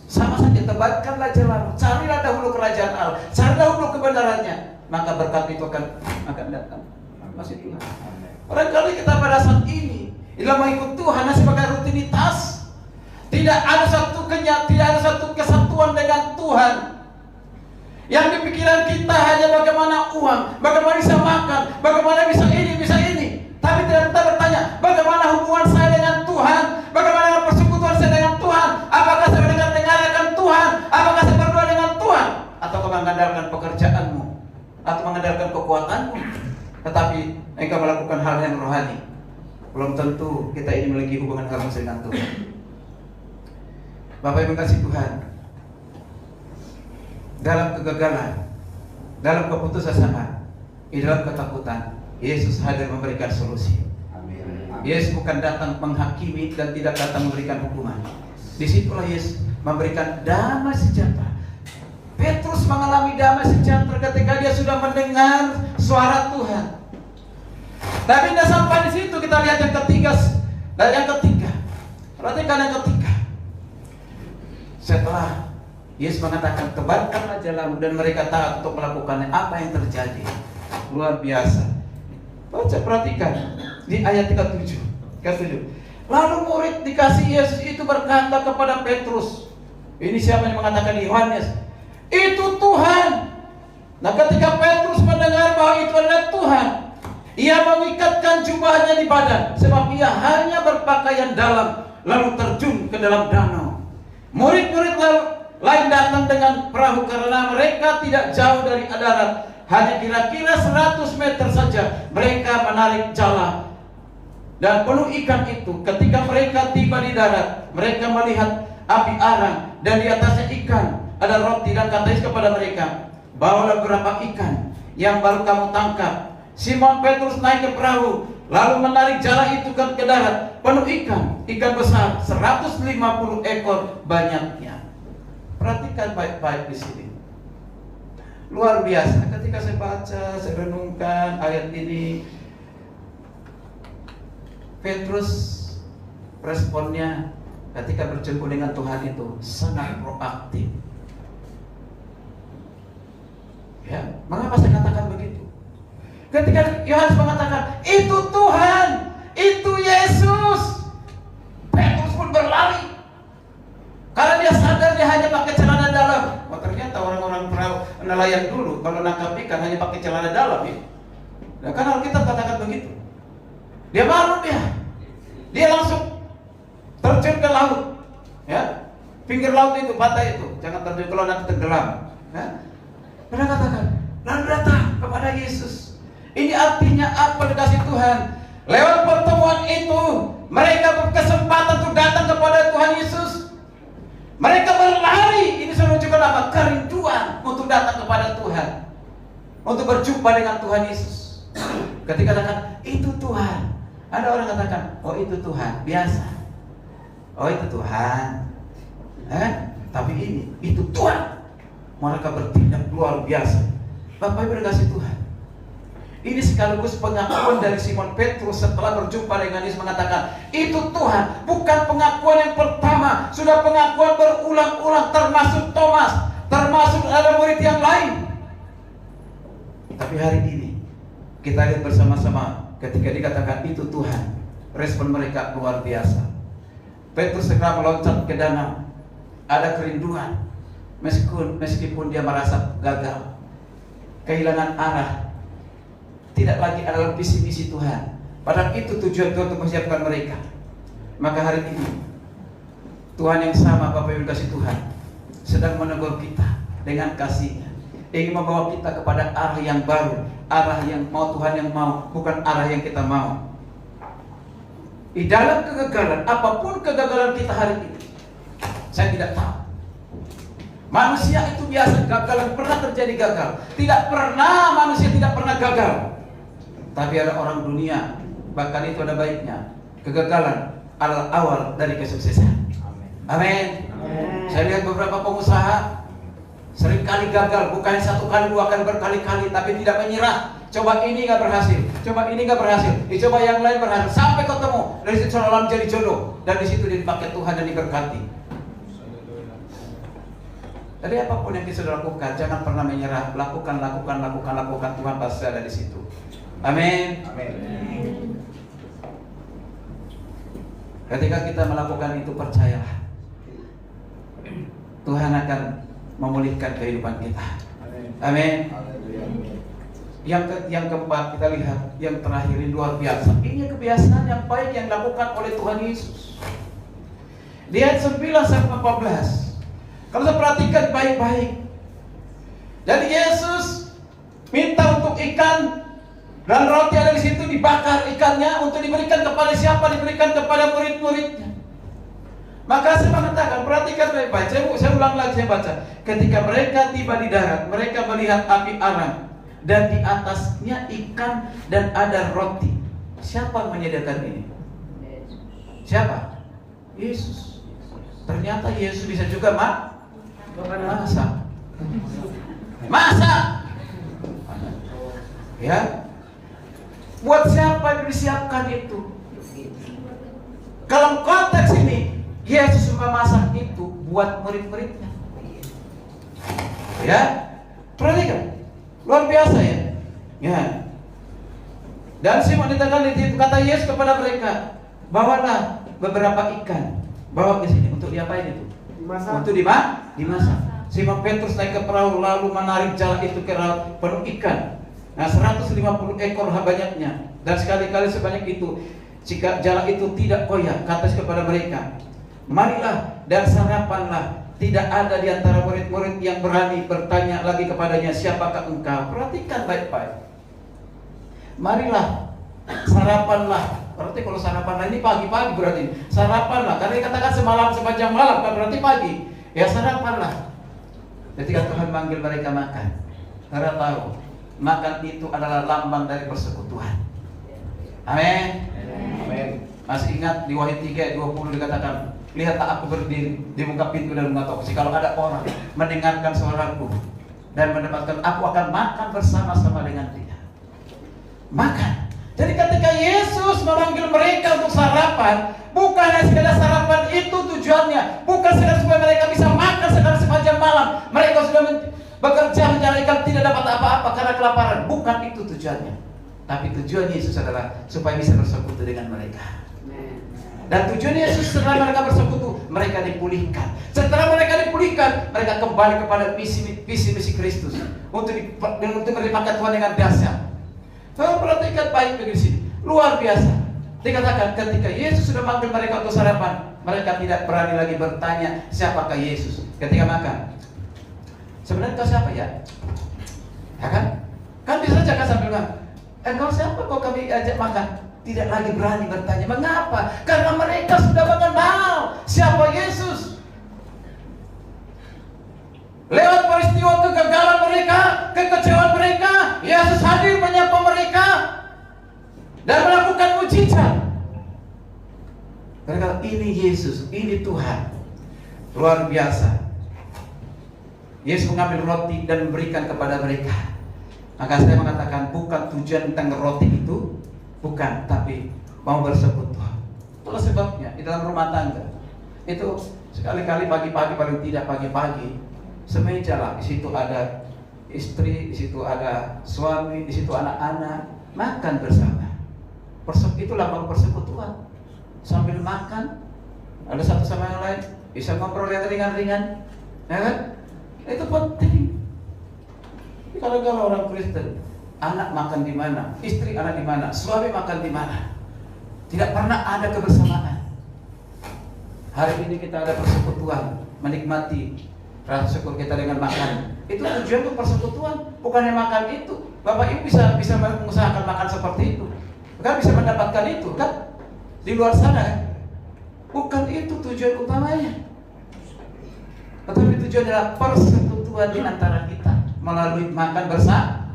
Sama saja, tebarkanlah jalamu, carilah dahulu kerajaan Allah, cari dahulu kebenarannya, maka berkat itu akan datang. Masih Tuhan. Barangkali kita pada saat ini dalam mengikut Tuhan sebagai rutinitas, tidak ada satu kesatuan dengan Tuhan. Yang di pikiran kita hanya bagaimana uang, bagaimana bisa makan, bagaimana bisa ini. Tapi tidak kita bertanya, bagaimana hubungan saya dengan Tuhan, bagaimana persekutuan saya dengan Tuhan, apakah saya mendengarkan Tuhan, apakah saya berdoa dengan Tuhan, atau mengandalkan pekerjaanmu, atau mengandalkan kekuatanmu, tetapi engkau melakukan hal yang rohani. Belum tentu kita ini memiliki hubungan harmonis dengan Tuhan. Bapak Ibu kasih Tuhan, dalam kegagalan, dalam keputusasaan, di dalam ketakutan, Yesus hadir memberikan solusi. Amin. Yesus bukan datang menghakimi dan tidak datang memberikan hukuman. Disitulah Yesus memberikan damai sejahtera. Petrus mengalami damai sejahtera ketika dia sudah mendengar suara Tuhan. Tapi tidak sampai di situ, kita lihat yang ketiga. Dan yang ketiga, perhatikan yang ketiga. Setelah Yesus mengatakan tebarkanlah jalamu dan mereka taat untuk melakukannya, apa yang terjadi? Luar biasa. Baca, perhatikan di ayat 37. Lalu murid dikasih Yesus itu berkata kepada Petrus, ini siapa yang mengatakan? Yohanes. Itu Tuhan. Nah, ketika Petrus mendengar bahwa itu adalah Tuhan, ia mengikatkan jubahnya di badan, sebab ia hanya berpakaian dalam, lalu terjun ke dalam danau. Murid-murid lain datang dengan perahu karena mereka tidak jauh dari darat, hanya kira-kira 100 meter saja. Mereka menarik jala dan penuh ikan itu. Ketika mereka tiba tiba di darat, mereka melihat api arang dan di atasnya ikan, ada roti, dan kata Yesus kepada mereka, bawalah beberapa ikan yang baru kamu tangkap. Simon Petrus naik ke perahu, lalu menarik jala itu ke darat, penuh ikan besar, 150 ekor banyaknya. Perhatikan baik-baik di sini. Luar biasa. Ketika saya baca, saya renungkan ayat ini, Petrus responnya ketika berjumpa dengan Tuhan itu sangat proaktif. Ya, mengapa saya katakan begitu? Ketika Yohanes mengatakan, itu Tuhan, itu Yesus, Petrus pun berlari. Karena dia sadar dia hanya pakai celana dalam. Oh, ternyata orang-orang nelayan dulu kalau nangkap ikan hanya pakai celana dalam ya. Nah, kan Alkitab katakan begitu. Dia malu dia langsung terjun ke laut, ya, pinggir laut itu, pantai itu, jangan terjun kalau nanti tenggelam. Ya. Mereka katakan, lalu datang kepada Yesus. Ini artinya apa dikasih Tuhan? Lewat pertemuan itu, mereka berkesempatan untuk datang kepada Tuhan Yesus. Mereka berlari, ini menunjukkan apa? Kerinduan untuk datang kepada Tuhan, untuk berjumpa dengan Tuhan Yesus. Ketika katakan, itu Tuhan. Ada orang katakan, oh itu Tuhan, biasa. Oh itu Tuhan. Tapi itu Tuhan. Mereka bertindak luar biasa. Bapak Ibu dikasih Tuhan. Ini sekaligus pengakuan dari Simon Petrus setelah berjumpa dengan Yesus, mengatakan, itu Tuhan. Bukan pengakuan yang pertama, sudah pengakuan berulang-ulang, termasuk Thomas, termasuk ada murid yang lain. Tapi hari ini kita lihat bersama-sama ketika dikatakan itu Tuhan, respon mereka luar biasa. Petrus segera meloncat ke danau. Ada kerinduan, meskipun dia merasa gagal, kehilangan arah, tidak lagi adalah visi misi Tuhan. Padahal itu tujuan Tuhan untuk menyiapkan mereka. Maka hari ini Tuhan yang sama, Bapak Ibu kasih Tuhan, sedang menegur kita dengan kasih-Nya, ingin membawa kita kepada arah yang baru, arah yang mau Tuhan yang mau, bukan arah yang kita mau. Di dalam kegagalan, apapun kegagalan kita hari ini, saya tidak tahu. Manusia itu biasa gagal, pernah terjadi gagal. Tidak pernah manusia tidak pernah gagal. Tapi ada orang dunia, bahkan itu ada baiknya. Kegagalan adalah awal dari kesuksesan. Amin. Saya lihat beberapa pengusaha seringkali gagal, bukan satu kali, dua kali, berkali-kali, tapi tidak menyerah. Coba ini nggak berhasil, coba ini nggak berhasil, dicoba yang lain berhasil, sampai ketemu. Dari situ seolah menjadi jodoh, dan di situ dia dipakai Tuhan dan diberkati. Jadi apapun yang kita sudah lakukan, jangan pernah menyerah. Lakukan. Tuhan pasti ada di situ. Amin. Ketika kita melakukan itu, percayalah, Tuhan akan memulihkan kehidupan kita. Amin. Yang keempat kita lihat, yang terakhir ini luar biasa. Ini kebiasaan yang baik yang dilakukan oleh Tuhan Yesus. Di ayat 9-14. Kalau saya perhatikan baik-baik, jadi Yesus minta untuk ikan dan roti ada di situ, dibakar ikannya untuk diberikan kepada siapa? Diberikan kepada murid-muridnya. Maka saya mengatakan, perhatikan baik-baik. Saya ulang lagi, saya baca. Ketika mereka tiba di darat, mereka melihat api arang dan di atasnya ikan dan ada roti. Siapa yang menyediakan ini? Siapa? Yesus. Ternyata Yesus bisa juga masak. Ya. Buat siapa yang disiapkan itu? Kalau konteks ini, Yesus memasak itu buat murid-muridnya. Ya. Perhatikan. Luar biasa ya. Ya. Dan Simon ditekan itu, kata Yesus kepada mereka, bawalah beberapa ikan, bawa ke sini untuk diapain itu? Untuk dimasak. Simon Petrus naik ke perahu lalu menarik jala itu ke laut penuh ikan. Nah, 150 ekor banyaknya. Dan sekali-kali sebanyak itu, jika jala itu tidak koyak, kata kepada mereka, marilah dan sarapanlah. Tidak ada di antara murid-murid yang berani bertanya lagi kepadanya, siapakah engkau? Perhatikan baik-baik. Marilah, sarapanlah. Berarti kalau sarapan ini pagi-pagi berarti sarapanlah. Karena dikatakan semalam sepanjang malam kan berarti pagi. Ya sarapanlah. Ketika Tuhan manggil mereka makan, karena tahu makan itu adalah lambang dari persekutuan. Amin. Amin. Masih ingat di Wahyu 3:20 dikatakan, lihat tak aku berdiri di muka pintu dan mengetok. Kalau ada orang mendengarkan suaraku dan mendapatkan, aku akan makan bersama-sama dengan dia. Makan. Jadi ketika Yesus memanggil mereka untuk sarapan, bukan hanya sekedar sarapan itu tujuannya, bukan sekedar supaya mereka bisa makan sekarang sepanjang malam. Mereka sudah bekerja mencarikan tidak dapat apa-apa karena kelaparan. Bukan itu tujuannya. Tapi tujuan Yesus adalah supaya bisa bersekutu dengan mereka. Dan tujuan Yesus setelah mereka bersekutu, mereka dipulihkan. Setelah mereka dipulihkan, mereka kembali kepada visi Kristus untuk menerima Tuhan dengan dahsyat. Kalau perhatikan baik begini sini, luar biasa. Dikatakan ketika Yesus sudah manggil mereka untuk sarapan, mereka tidak berani lagi bertanya siapakah Yesus ketika makan. Sebenarnya kau siapa ya? Ya kan? Kan bisa saja kan sambil bilang, engkau siapa kau kami ajak makan? Tidak lagi berani bertanya. Mengapa? Karena mereka sudah mengenal siapa Yesus. Lewat peristiwa kegagalan mereka, kekecewaan mereka, Yesus hadir menyapa mereka dan melakukan mujizat. Mereka, ini Yesus, ini Tuhan. Luar biasa. Yesus mengambil roti dan memberikan kepada mereka. Maka saya mengatakan bukan tujuan tentang roti itu, bukan, tapi mau bersekutu. Itulah sebabnya di dalam rumah tangga itu sekali-kali pagi-pagi, paling tidak pagi-pagi, semeja lah, di situ ada istri, di situ ada suami, di situ anak-anak, makan bersama. Itulah baru persekutuan. Sambil makan, ada satu sama yang lain, bisa ngobrol yang ringan-ringan, ya kan? Itu penting. Kalau orang Kristen, anak makan di mana, istri anak di mana, suami makan di mana, tidak pernah ada kebersamaan. Hari ini kita ada persekutuan, menikmati rasa syukur kita dengan makan. Itu tujuan untuk persekutuan, bukannya makan itu. Bapak Ibu bisa mengusahakan makan seperti itu, kan bisa mendapatkan itu kan di luar sana. Bukan itu tujuan utamanya. Tetapi tujuan adalah persekutuan di antara kita melalui makan bersama.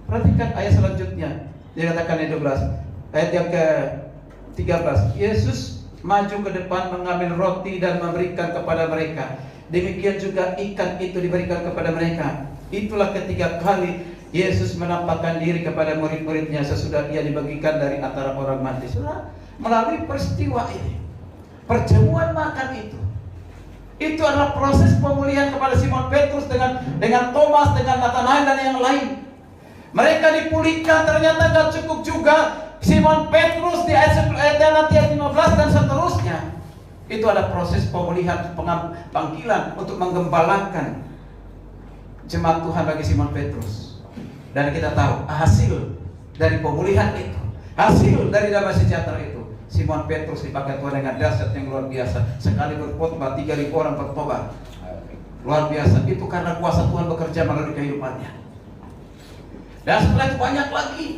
Perhatikan ayat selanjutnya. Dikatakan ayat 12, ayat yang ke-13. Yesus maju ke depan mengambil roti dan memberikan kepada mereka. Demikian juga ikan itu diberikan kepada mereka. Itulah ketiga kali Yesus menampakkan diri kepada murid-muridnya sesudah ia dibagikan dari antara orang mati. Saudara, melalui peristiwa ini, perjamuan makan itu adalah proses pemulihan kepada Simon Petrus dengan Thomas, dengan Nathanael dan yang lain. Mereka dipulihkan, ternyata tidak cukup juga. Simon Petrus di ayat 15 dan seterusnya. Itu ada proses pemulihan, panggilan untuk menggembalakan jemaat Tuhan bagi Simon Petrus. Dan kita tahu hasil dari pemulihan itu, hasil dari damai sejahtera itu, Simon Petrus dipakai Tuhan dengan dahsyat yang luar biasa. Sekali berkhotbah 3.000 orang bertobat. Luar biasa. Itu karena kuasa Tuhan bekerja melalui kehidupannya. Dan setelah itu banyak lagi.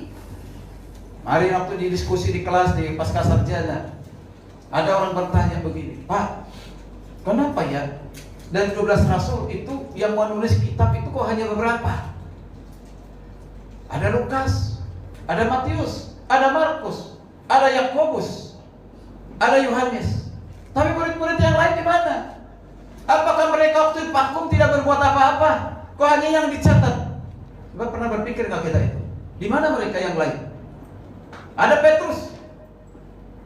Hari waktu didiskusi di kelas di pasca sarjana, ada orang bertanya begini, Pak, kenapa ya dari 12 rasul itu yang menulis kitab itu kok hanya beberapa? Ada Lukas, ada Matius, ada Markus, ada Yakobus, ada Yohanes. Tapi murid-murid yang lain di mana? Apakah mereka waktu vakum tidak berbuat apa-apa? Kok hanya yang dicatat? Coba pernah berpikir nggak kita itu? Di mana mereka yang lain? Ada Petrus,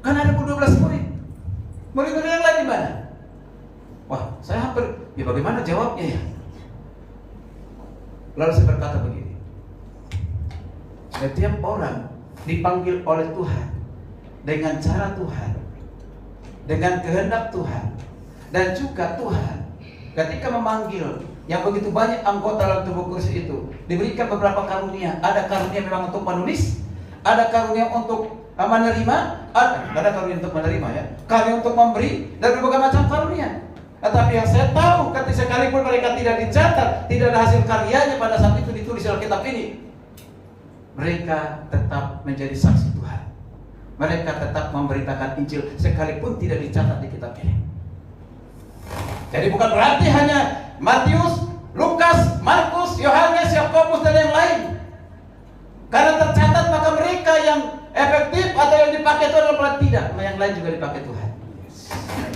kan ada 12 murid. Murid-murid yang lain di mana? Wah, saya hampir, ya bagaimana jawabnya ya? Lalu saya berkata begini, setiap orang dipanggil oleh Tuhan dengan cara Tuhan, dengan kehendak Tuhan, dan juga Tuhan ketika memanggil yang begitu banyak anggota dalam tubuh kursi itu, diberikan beberapa karunia. Ada karunia memang untuk menulis, ada karunia untuk menerima, ada karunia untuk menerima ya, karunia untuk memberi, dan berbagai macam karunia. Tetapi yang saya tahu, ketika sekalipun mereka tidak dicatat, tidak ada hasil karyanya pada saat itu ditulis dalam kitab ini. mereka tetap menjadi saksi Tuhan. Mereka tetap memberitakan Injil sekalipun tidak dicatat di kitab ini. Jadi bukan berarti hanya Matius, Lukas, Markus, Yohanes, Yakobus dan yang lain. Karena tercatat maka mereka yang efektif atau yang dipakai itu adalah tidak, yang lain juga dipakai Tuhan.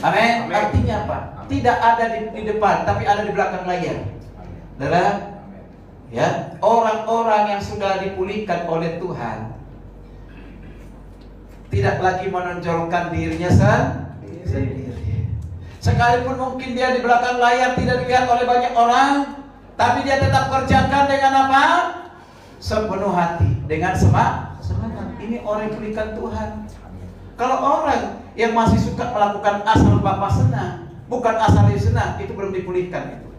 Amin. Artinya apa? Tidak ada di depan, tapi ada di belakang layar. Adalah ya orang-orang yang sudah dipulihkan oleh Tuhan tidak lagi menonjolkan dirinya sendiri. Sekalipun mungkin dia di belakang layar tidak dilihat oleh banyak orang, tapi dia tetap kerjakan dengan apa? Sepenuh hati, dengan semangat. Ini orang yang dipulihkan Tuhan. Kalau orang yang masih suka melakukan asal Bapak senang, bukan asal dia senang, itu belum dipulihkan itu.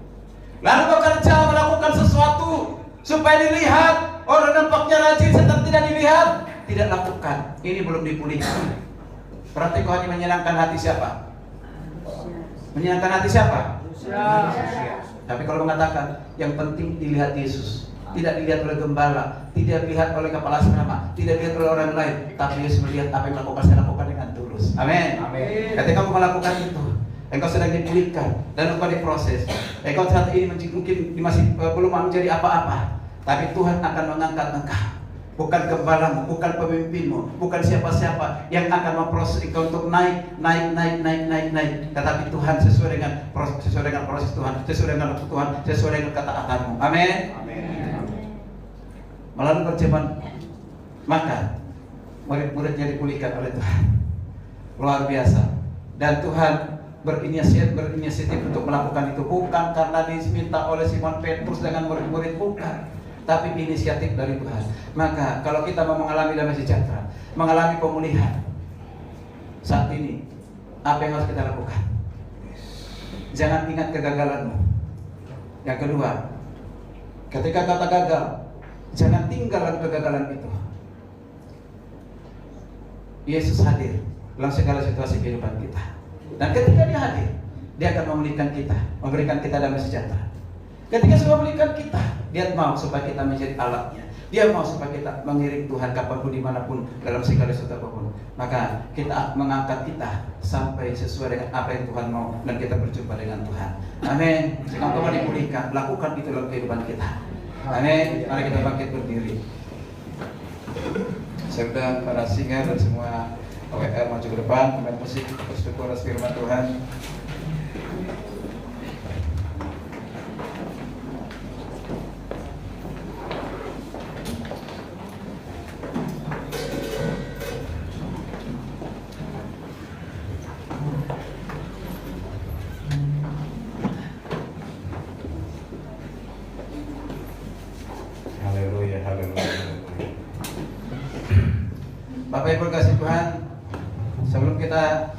Lalu bekerja melakukan sesuatu supaya dilihat, orang nampaknya rajin sedang tidak dilihat, tidak lakukan. Ini belum dipulihkan. Berarti kau hanya menyenangkan hati siapa? Menyenangkan hati siapa? Tapi kalau mengatakan yang penting dilihat Yesus, tidak dilihat oleh gembala, tidak dilihat oleh kepala asrama, tidak dilihat oleh orang lain, tapi Yesus melihat apa yang melakukan saya lakukan dengan tulus. Amin. Ketika kamu melakukan itu, engkau sedang dipulihkan dan engkau diproses. Engkau saat ini mungkin masih belum menjadi apa-apa, tapi Tuhan akan mengangkat engkau. Bukan gembalamu, bukan pemimpinmu, bukan siapa-siapa yang akan memproses engkau untuk naik. Tetapi Tuhan sesuai dengan proses Tuhan, sesuai dengan waktu Tuhan, sesuai dengan ketaatanmu. Amin. Melalui perjamuan maka murid-muridnya dipulihkan oleh Tuhan. Luar biasa. Dan Tuhan berinisiatif untuk melakukan itu, bukan karena diminta oleh Simon Petrus dengan murid-murid, bukan, tapi inisiatif dari Tuhan. Maka kalau kita mau mengalami damai sejahtera, mengalami pemulihan saat ini, apa yang harus kita lakukan? Jangan ingat kegagalanmu. Yang kedua, ketika kata gagal, jangan tinggalkan kegagalan itu. Yesus hadir dalam segala situasi kehidupan kita. Dan ketika dia hadir, dia akan memulihkan kita, memberikan kita damai sejahtera. Ketika sudah memulihkan kita, dia mau supaya kita menjadi alatnya. Dia mau supaya kita mengiring Tuhan kapanpun, dimanapun, dalam segala sesuatu apapun. Maka kita mengangkat kita sampai sesuai dengan apa yang Tuhan mau, dan kita berjumpa dengan Tuhan. Amin. Jika Tuhan dipulihkan, lakukan itu dalam kehidupan kita. Amin. Mari kita bangkit berdiri. Serta para singer dan semua OWR maju ke depan, pemain musik bersyukur atas firman Tuhan. Haleluya, haleluya. Bapak Ibu kasih Tuhan, sebelum kita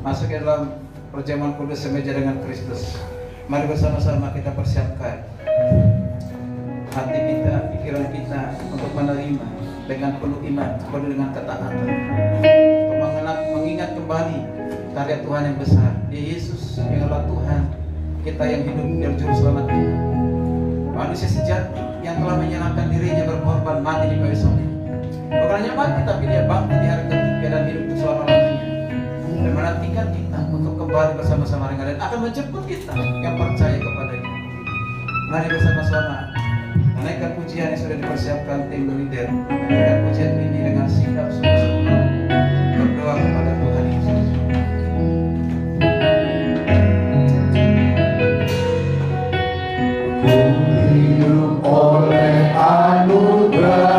masuk ke dalam perjamuan kudus semeja dengan Kristus, mari bersama-sama kita persiapkan hati kita, pikiran kita untuk menerima dengan penuh iman, penuh dengan ketaatan, untuk mengingat kembali karya Tuhan yang besar, dia Yesus yang adalah Tuhan kita yang hidup dan juru selamat kita, manusia sejati yang telah menyerahkan dirinya berkorban mati di kayu salib. Bukan hanya mati, tapi dia bangkit di hari ketiga dan hidup selama-lamanya, dan menantikan kita untuk kembali bersama-sama dengan dan akan menjemput kita yang percaya kepadanya. Mari bersama-sama menaikkan pujian yang sudah dipersiapkan tim leader, menaikkan pujian ini dengan sikap sungguh-sungguh berdoa kepada Tuhan Yesus. Hidup oleh anugerah-Mu,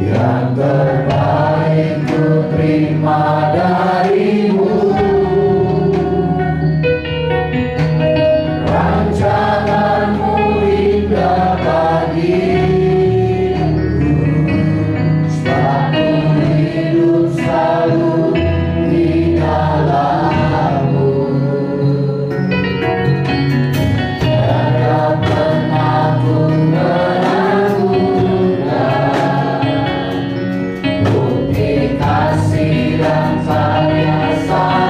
yang terbaik ku terima dari-Mu. Rancangan-Mu indah bagiku, sebab ku hidup selalu di dalam-Mu. Tiada pernah ku meragukan bukti kasih dan sayang.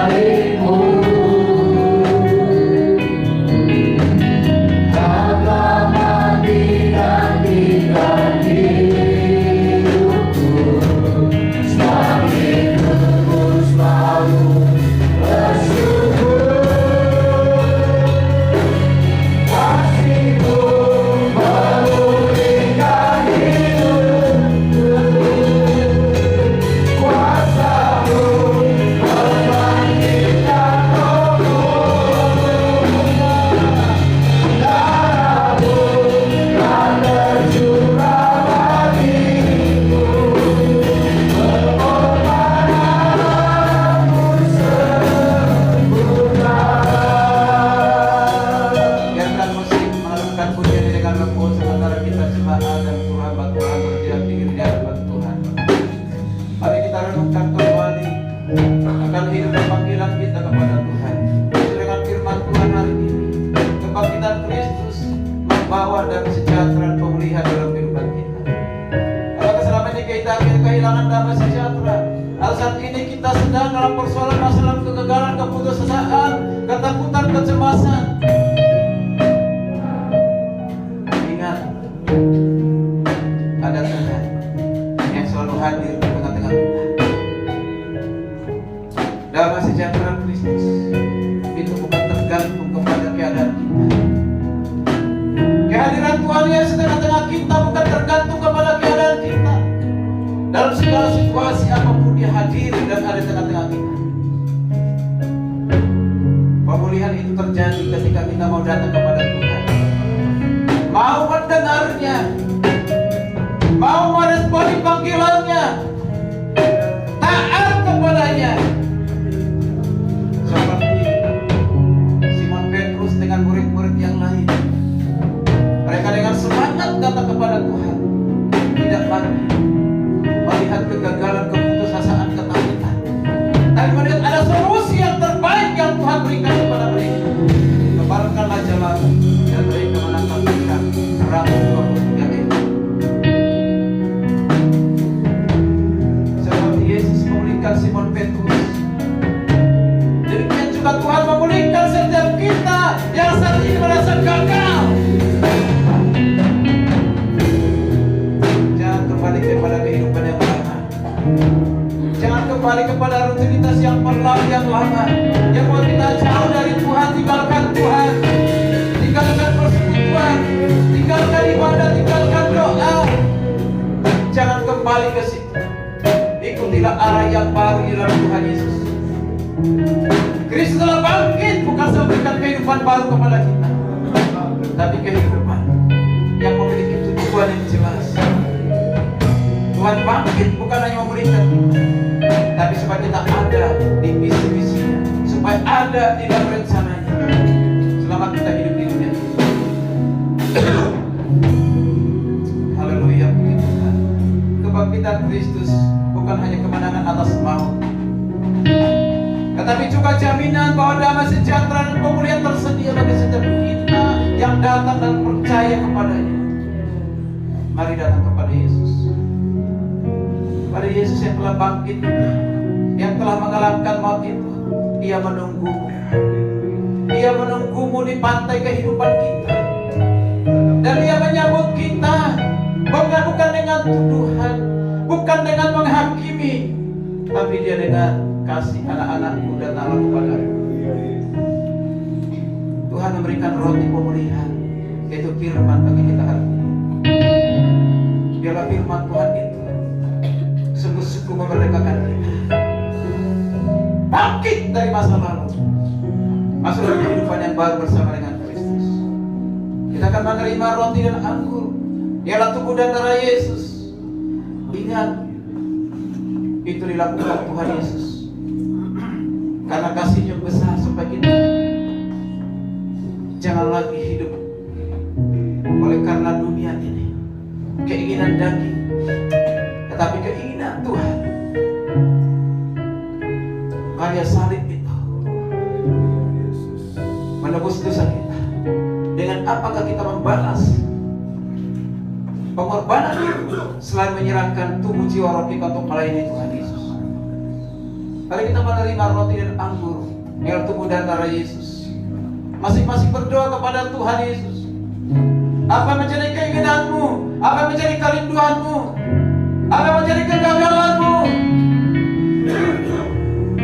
damai sejahtera. Saat ini kita sedang dalam persoalan masalah kegagalan, keputusasaan, ketakutan, kecemasan. Ingat, ada Tuhan yang selalu hadir di tengah-tengah kita. Damai sejahtera Kristus itu bukan tergantung kepada keadaan kita. Kehadiran Tuhan yang di tengah-tengah kita bukan tergantung kepada keadaan kita. Dalam segala situasi apapun Dia hadir dan ada di tengah-tengah kita. Pemulihan itu terjadi ketika kita mau datang kepada Tuhan, mau mendengarnya, mau meresponi panggilannya, taat kepadanya. Seperti Simon Petrus dengan murid-murid yang lain, mereka dengan semangat datang kepada Tuhan, tidak lagi melihat kegagalan, keputusasaan, ketakutan, tapi melihat ada solusi yang terbaik yang Tuhan berikan kepada mereka. Kebarkanlah jalan dan mereka menangkap ikan 123 ekor. Seperti Yesus memulihkan Simon Petrus, demikian juga Tuhan memulihkan setiap kita yang saat ini merasa gagal. Jangan kembali kepada kehidupan yang lama. Jangan kembali kepada rutinitas yang lama, yang buat kita jauh dari Tuhan. Tinggalkan Tuhan, tinggalkan persekutuan, tinggalkan ibadah, tinggalkan doa. Jangan kembali ke situ. Ikutilah arah yang baru di dalam Tuhan Yesus. Kristus telah bangkit, bukan memberikan kehidupan baru kepada kita, tapi kehidupan yang memiliki tujuan yang jelas. Tuhan bangkit bukan hanya memberikan, tapi supaya kita ada di visi-visinya, supaya ada di dalam rencananya. Selamat kita hidup di dunia ini. Haleluya, puji Tuhan. Kebangkitan Kristus bukan hanya kemenangan atas maut, tetapi juga jaminan bahwa damai sejahtera dan pemulihan tersedia bagi setiap kita yang datang dan percaya kepadanya. Mari datang kepada Yesus. Pada Yesus yang telah bangkit, yang telah mengalahkan maut itu. Ia menunggumu. Ia menunggumu di pantai kehidupan kita. Dan Dia menyambut kita, bukan dengan tuduhan, bukan dengan menghakimi, tapi Dia dengan kasih. Anak-anakku datanglah kepadaku. Tuhan memberikan roti pemulihan, yaitu firman bagi kita hari ini. Biarlah firman Tuhan itu sungguh-sungguh memerdekakan kita, bangkit dari masa lalu, masuk dalam kehidupan yang baru bersama dengan Kristus. Kita akan menerima roti dan anggur, ialah tubuh dan darah Yesus. Ingat, itu dilakukan Tuhan Yesus karena kasih-Nya besar, supaya kita jangan lagi hidup oleh karena dunia ini, keinginan daging, tetapi keinginan Tuhan. Karya salib itu menebus dosa kita. Dengan apakah kita membalas pengorbanan itu selain menyerahkan tubuh, jiwa, roh kita untuk melayani Tuhan Yesus? Mari kita menerima roti dan anggur, yang tubuh dan darah Yesus. Masing-masing berdoa kepada Tuhan Yesus. Apa menjadi keinginanmu? Apa menjadi kerinduanmu? Apa menjadi kegagalanmu?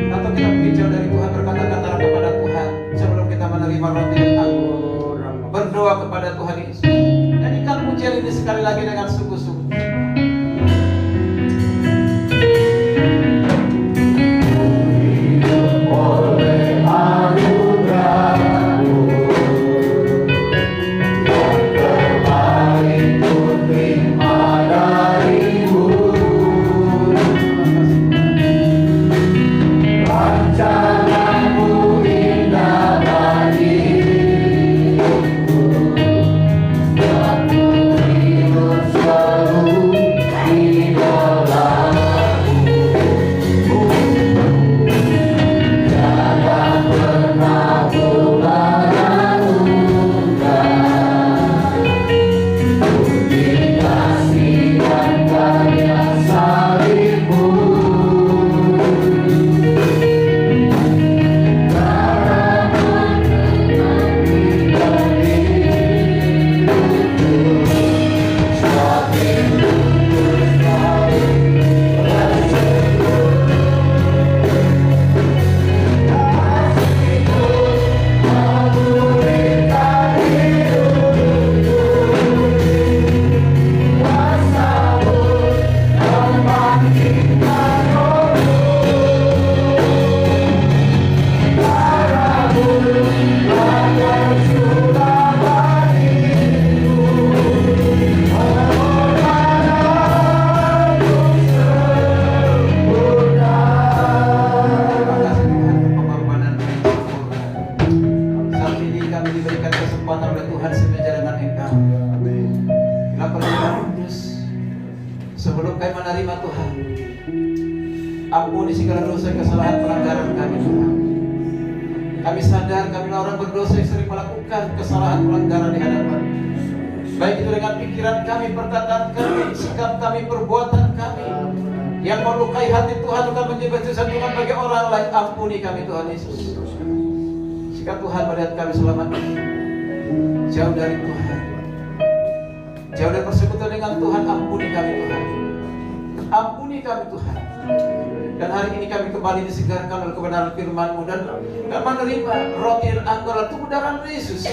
Atau kita berbicara dari Tuhan, berkata-kata kepada Tuhan sebelum kita menerima roti dan anggur. Berdoa kepada Tuhan Yesus. Nyanyikan pujian ini sekali lagi dengan sungguh-sungguh. Oleh anugerah-Mu yang terbaik ku terima dari-Mu, Ampuni segala dosa kesalahan pelanggaran kami Tuhan. Kami sadar kami orang berdosa yang sering melakukan kesalahan pelanggaran di hadapan, baik itu dengan pikiran kami, perkataan kami, sikap kami, perbuatan kami yang melukai hati Tuhan, bukan menyebabkan dosa Tuhan bagi orang lain. Ampuni kami Tuhan Yesus. Jika Tuhan melihat kami selama ini jauh dari Tuhan, jauh dari persekutuan dengan Tuhan, ampuni kami Tuhan. Ampuni kami Tuhan. Dan hari ini kami kembali disegarkan oleh kebenaran firman-Mu dan menerima roti dan anggur tubuh darah Yesus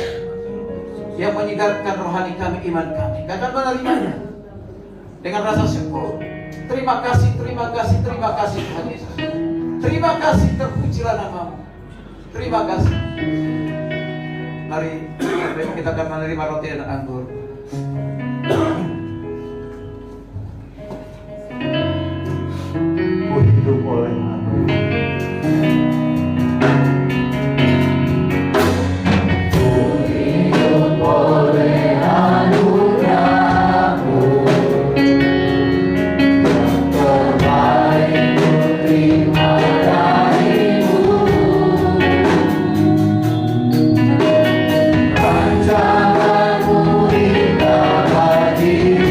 yang menyegarkan rohani kami, iman kami. Dan akan menerimanya dengan rasa syukur. Terima kasih, terima kasih, terima kasih Tuhan Yesus. Terima kasih, terpujilah nama-Mu. Terima kasih. Mari kita akan menerima roti dan anggur. Ku hidup oleh anugerah. Ku hidup oleh anugerah-Mu. Yang terbaik ku terima dari-Mu. Rancangan-Mu indah bagi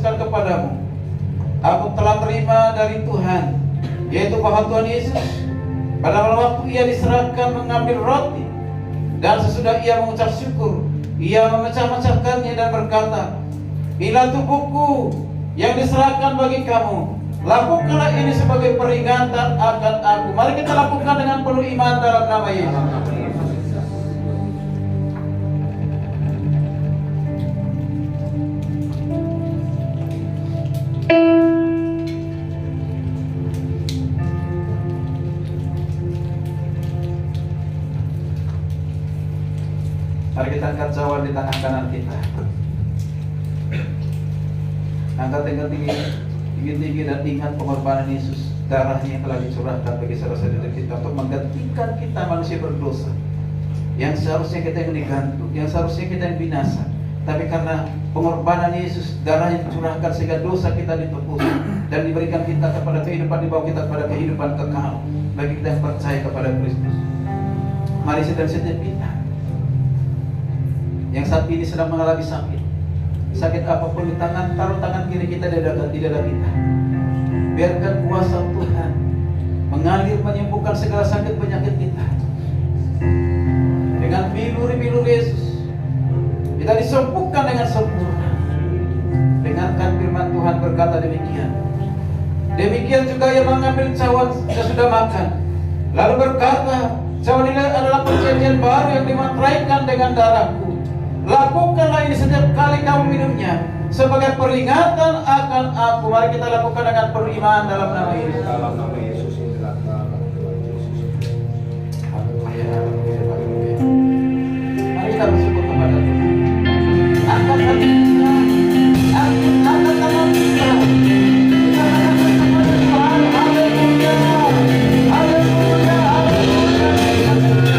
kepadamu. Aku telah terima dari Tuhan, yaitu bahwa Tuhan Yesus Pada waktu ia diserahkan mengambil roti, dan sesudah ia mengucap syukur, ia memecah-mecahkannya dan berkata, inilah tubuhku yang diserahkan bagi kamu. Lakukanlah ini sebagai peringatan akan aku. Mari kita lakukan dengan penuh iman dalam nama Yesus. Mari kita angkat cawan di tangan kanan kita. Angkat dengan tinggi dan ingat pengorbanan Yesus, darahnya yang telah dicurahkan bagi saudara-saudara kita untuk menggantikan kita manusia berdosa yang seharusnya kita yang digantung, yang seharusnya kita yang binasa. Tapi karena pengorbanan Yesus, darah yang dicurahkan sehingga dosa kita ditebus dan diberikan kita kepada kehidupan, dibawa kita kepada kehidupan kekal bagi kita yang percaya kepada Kristus. Mari setiap kita yang saat ini sedang mengalami sakit apapun di tangan, taruh tangan kiri kita di dada kita. Biarkan kuasa Tuhan mengalir menyembuhkan segala sakit penyakit kita. Dengan bilur-bilur Yesus kita disembuhkan dengan sempurna. Dengarkan firman Tuhan berkata demikian. Demikian juga ia mengambil cawan sesudah makan, lalu berkata, cawan ini adalah perjanjian baru yang dimateraikan dengan darahku. Lakukanlah ini setiap kali kamu minumnya sebagai peringatan akan aku. Mari kita lakukan dengan penuh iman dalam nama Yesus. Dalam nama Yesus inilah nama Tuhan Yesus. Haleluya, haleluya, haleluya. Mari kita bersyukur kepada Tuhan. Angkat hati kita, angkat tangan kita. Kita katakan kepada Tuhan, haleluya, haleluya, haleluya.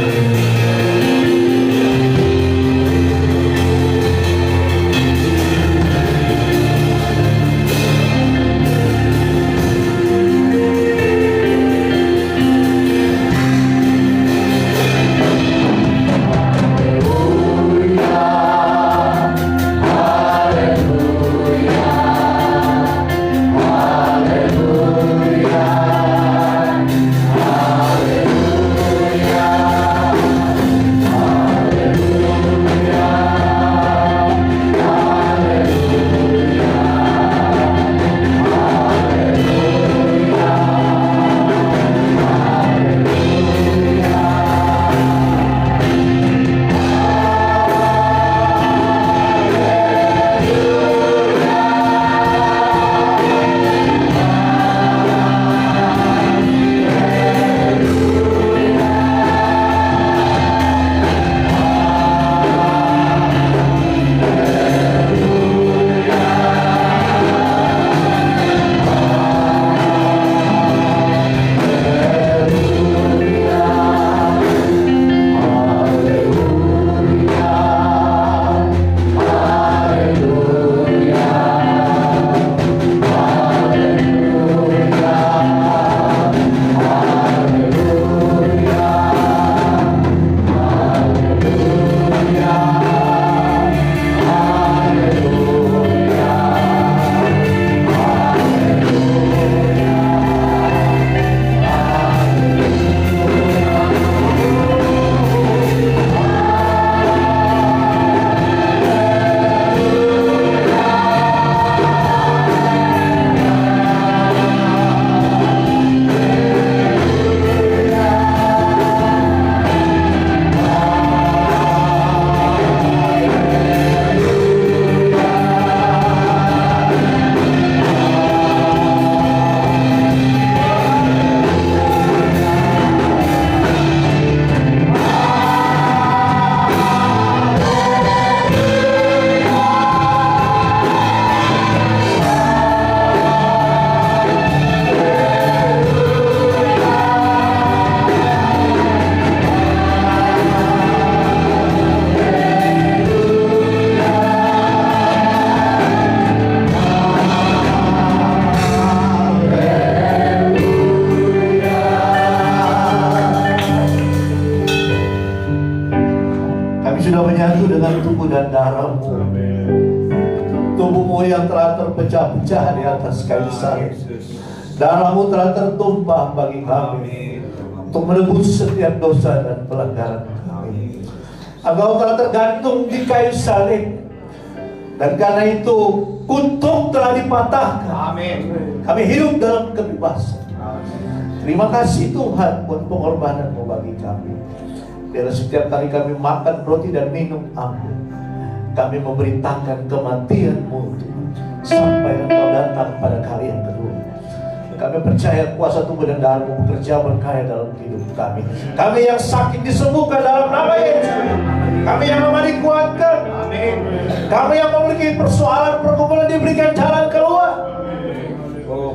Sudah menyatu dengan tubuh dan darah-Mu. Tubuh-Mu yang telah terpecah-pecah di atas kayu salib, darah-Mu telah tertumpah bagi kami. untuk menebus setiap dosa dan pelanggaran kami. Engkau telah tergantung di kayu salib, dan karena itu kutuk telah dipatahkan. Amin. Kami hidup dalam kebebasan. Terima kasih Tuhan buat pengorbanan-Mu bagi kami. Biar setiap kali kami makan roti dan minum ampun, kami memberitakan kematian-Mu Tuhan, sampai Engkau datang pada kali yang kedua. Kami percaya kuasa tubuh dan darah-Mu bekerja berkarya dalam hidup kami. Kami yang sakit disembuhkan dalam nama Yesus. Kami yang lemah dikuatkan. Kami yang memiliki persoalan pergumulan diberikan jalan keluar.